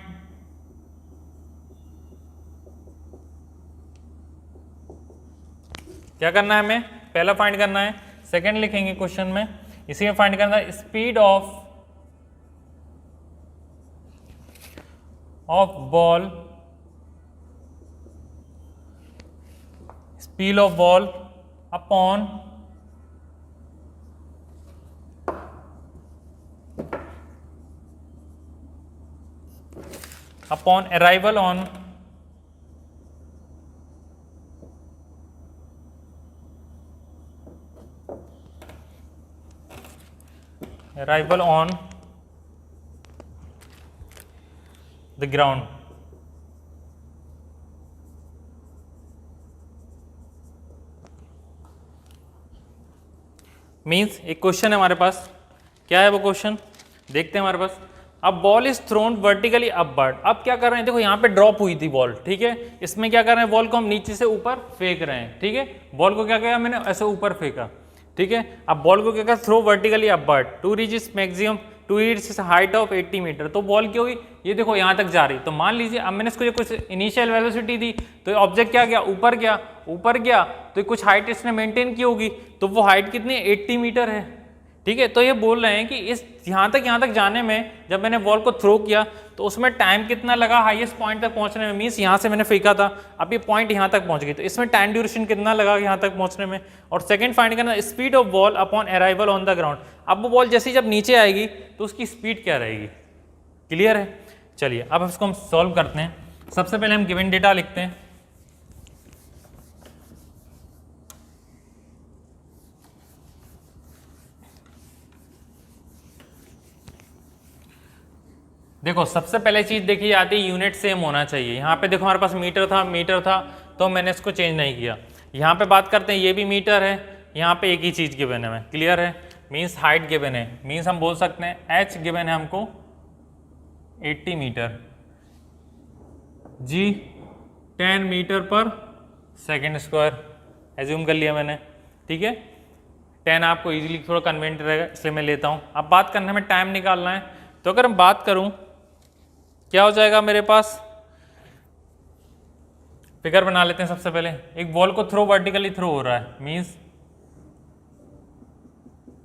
क्या करना है हमें, पहला फाइंड करना है, सेकंड लिखेंगे क्वेश्चन में, इसी में फाइंड करना है speed of ball, speed of ball upon arrival on the ground। Means एक क्वेश्चन है हमारे पास, क्या है वो क्वेश्चन देखते हैं हमारे पास। अब ball is thrown vertically upward, अब क्या कर रहे हैं, देखो यहाँ पे ड्रॉप हुई थी बॉल, ठीक है, इसमें क्या कर रहे हैं, बॉल को हम नीचे से ऊपर फेंक रहे हैं, ठीक है, बॉल को क्या किया मैंने ऐसे ऊपर फेंका, ठीक है। अब बॉल को क्या कर, throw vertically upward to reach is maximum to reach height of 80 metre, तो बॉल क्या हुई, ये देखो यहाँ तक जा रही, तो मान लीजिए अब मैंने इसको कुछ इनिशियल वेलोसिटी दी, तो ऑब्जेक्ट क्या गया, ऊपर गया, तो कुछ हाइट इसने मेंटेन की होगी, तो वो हाइट कितनी है 80 मीटर है, ठीक है। तो ये बोल रहे हैं कि इस यहाँ तक जाने में जब मैंने बॉल को थ्रो किया तो उसमें टाइम कितना लगा हाईएस्ट पॉइंट तक पहुंचने में, मीन्स यहाँ से मैंने फेंका था, अब ये पॉइंट यहाँ तक पहुंच गई, तो इसमें टाइम ड्यूरेशन कितना लगा यहाँ तक पहुंचने में। और सेकंड फाइंड करना speed of ball upon arrival on the ground. अब वो बॉल जैसे जब नीचे आएगी तो उसकी स्पीड क्या रहेगी, क्लियर है। चलिए अब इसको हम सॉल्व करते हैं। सबसे पहले हम गिवन डेटा लिखते हैं। देखो सबसे पहले चीज देखी जाती है यूनिट सेम होना चाहिए। यहाँ पे देखो हमारे पास मीटर था तो मैंने इसको चेंज नहीं किया। यहाँ पे बात करते हैं ये भी मीटर है, यहाँ पे एक ही चीज गिवन है, क्लियर है। मीन्स हाइट गिवन है, मीन्स हम बोल सकते हैं एच गिवन है हमको 80 मीटर, जी 10 मीटर पर सेकेंड स्क्वायर एज्यूम कर लिया मैंने, ठीक है। 10 आपको इजीली थोड़ा कन्वीनियंट रहेगा इसलिए मैं लेता हूँ। अब बात करने में टाइम निकालना है, तो अगर हम बात करूँ क्या हो जाएगा मेरे पास, फिगर बना लेते हैं। सबसे पहले एक बॉल को थ्रो वर्टिकली थ्रो हो रहा है, मींस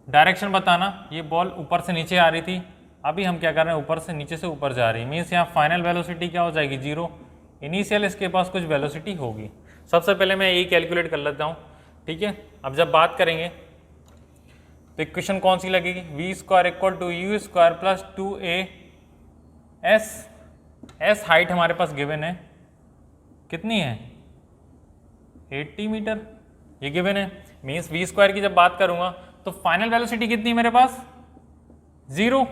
डायरेक्शन बताना, ये बॉल ऊपर से नीचे आ रही थी, अभी हम क्या कर रहे हैं ऊपर से नीचे से ऊपर जा रही है, मींस यहाँ फाइनल वेलोसिटी क्या हो जाएगी 0, इनिशियल इसके पास कुछ वेलोसिटी होगी। सबसे पहले मैं यही कैलकुलेट कर लेता हूँ, ठीक है। अब जब बात करेंगे तो इक्वेशन कौन सी लगेगी, v square equal to u square plus 2a s height हमारे पास गिवन है, कितनी है 80 मीटर, ये गिवन है। मीन्स वी स्क्वायर की जब बात करूंगा तो फाइनल वेलोसिटी कितनी है मेरे पास 0,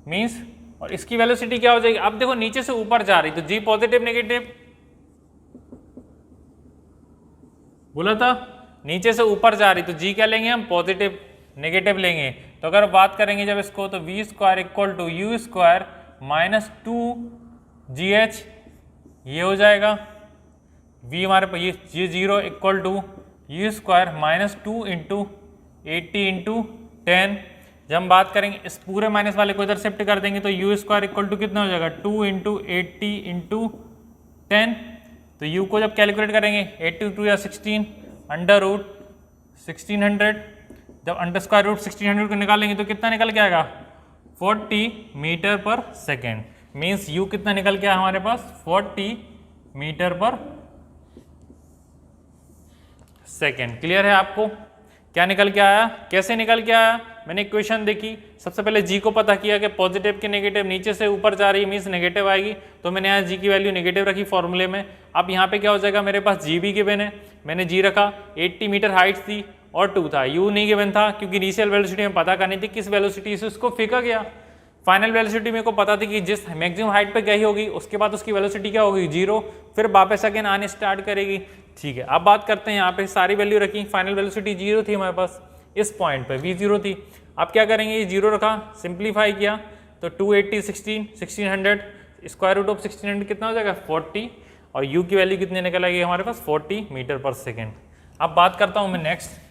मीन्स और इसकी वेलोसिटी क्या हो जाएगी। अब देखो नीचे से ऊपर जा रही तो जी पॉजिटिव नेगेटिव बोला था, नीचे से ऊपर जा रही तो जी क्या लेंगे हम पॉजिटिव नेगेटिव लेंगे। तो अगर बात करेंगे जब इसको तो we square equal to u square minus 2gh, ये हो जाएगा v हमारे पास ये 0 equal to u square minus 2 into 80 into 10। जब हम बात करेंगे इस पूरे माइनस वाले को इधर शिफ्ट कर देंगे तो यू स्क्वायर इक्वल टू कितना हो जाएगा 2 इंटू 80 इंटू 10। तो u को जब कैलकुलेट करेंगे 82 या 16 अंडर रूट 1600, जब अंडर स्क्वायर रूट 1600 को निकालेंगे तो कितना निकल के आएगा 40 मीटर पर सेकेंड। मीन्स u कितना निकल के आया हमारे पास 40 मीटर पर सेकेंड। क्लियर है आपको क्या निकल के आया, कैसे निकल के आया। मैंने इक्वेशन देखी, सबसे पहले g को पता किया कि पॉजिटिव की नेगेटिव नीचे से ऊपर जा रही है मीन्स नेगेटिव आएगी, तो मैंने यहाँ g की वैल्यू नेगेटिव रखी फॉर्मूले में। अब यहाँ पे क्या हो जाएगा मेरे पास g भी गिवन है, मैंने g रखा, 80 मीटर हाइट थी और 2 था, u नहीं गिवन था क्योंकि इनिशियल वेलोसिटी में पता करनी थी किस वेलोसिटी से उसको फेंका गया। फाइनल वेलोसिटी मेरे को पता थी कि जिस मैक्सिमम हाइट पे गई होगी उसके बाद उसकी वेलोसिटी क्या होगी 0, फिर वापस अगेन आने स्टार्ट करेगी, ठीक है। अब बात करते हैं यहाँ पे सारी वैल्यू रखी, फाइनल वेलोसिटी 0 थी हमारे पास, इस पॉइंट पे v0 थी। अब क्या करेंगे ये 0 रखा, सिंप्लीफाई किया तो 280 1600 स्क्वायर रूट ऑफ 1600 कितना हो जाएगा 40 और u की वैल्यू कितनी निकल आएगी हमारे पास 40 मीटर पर सेकेंड। अब बात करता हूँ मैं नेक्स्ट,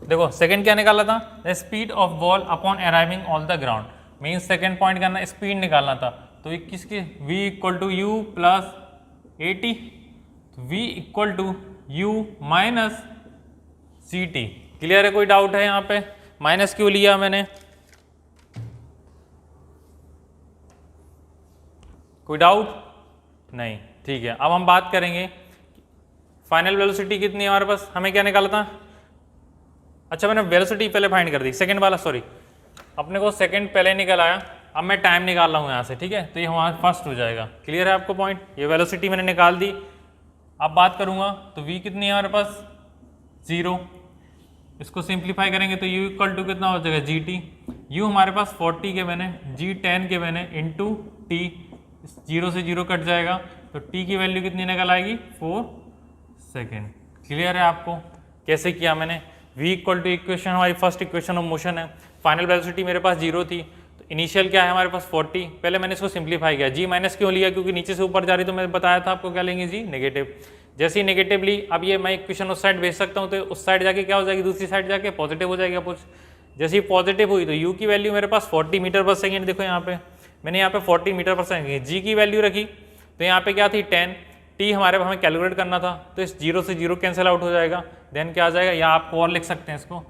देखो सेकंड क्या निकाला था, the speed of ball upon arriving on the ground, means second point करना स्पीड निकालना था। तो ये किसके v equal to u plus 80, v equal to u minus c t. Clear है, कोई डाउट है यहाँ पे, माइनस क्यों लिया मैंने, कोई डाउट नहीं, ठीक है। अब हम बात करेंगे फाइनल वेलोसिटी कितनी है हमारे पास, हमें क्या निकाला था, अच्छा मैंने वेलोसिटी पहले फाइंड कर दी, सेकंड वाला सॉरी, अपने को सेकंड पहले निकल आया, अब मैं टाइम निकाल रहा हूँ यहाँ से, ठीक है। तो ये हमारा फर्स्ट हो जाएगा, क्लियर है आपको पॉइंट, ये वेलोसिटी मैंने निकाल दी। अब बात करूँगा तो v कितनी है हमारे पास 0, इसको सिंप्लीफाई करेंगे तो u इक्वल टू कितना हो जाएगा gt, u हमारे पास 40 के मैंने g 10 के मैंने इंटू t, 0 से 0 कट जाएगा तो t की वैल्यू कितनी निकल आएगी 4 सेकेंड। क्लियर है आपको कैसे किया मैंने, v इक्वल टू इक्वेशन हमारी फर्स्ट इक्वेशन ऑफ मोशन है, फाइनल वेलोसिटी मेरे पास 0 थी तो इनिशियल क्या है हमारे पास 40, पहले मैंने इसको सिंप्लीफाई किया, g माइनस क्यों लिया क्योंकि नीचे से ऊपर जा रही, तो मैंने बताया था आपको क्या लेंगे g नेगेटिव, जैसे ही नेगेटिव ली अब ये मैं इक्वेशन उस साइड भेज सकता हूँ तो उस साइड जाके क्या हो जाएगी, दूसरी साइड जाके पॉजिटिव हो जाएगी अपोज, जैसे ही पॉजिटिव हुई तो u की वैल्यू मेरे पास 40 मीटर पर सेकेंड, देखो यहाँ पे मैंने यहाँ पे 40 मीटर पर सेकेंड, g की वैल्यू रखी तो यहाँ पे क्या थी 10, टी हमारे हमें कैलकुलेट करना था, तो इस 0 से 0 कैंसिल आउट हो जाएगा। देन क्या आ जाएगा, या आपको और लिख सकते हैं इसको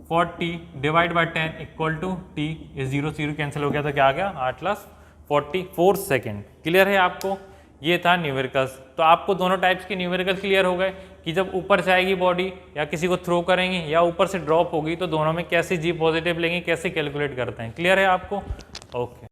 40 divide by 10 equal to t, इस 0 से 0 कैंसिल हो गया तो क्या आ गया 8 + 44 सेकेंड। क्लियर है आपको, ये था न्यूमेरिकल्स। तो आपको दोनों टाइप्स के न्यूमेरिकल क्लियर हो गए कि जब ऊपर से आएगी बॉडी या किसी को थ्रो करेंगे या ऊपर से ड्रॉप होगी तो दोनों में कैसे जी पॉजिटिव लेंगे, कैसे कैलकुलेट करते हैं। क्लियर है आपको, ओके।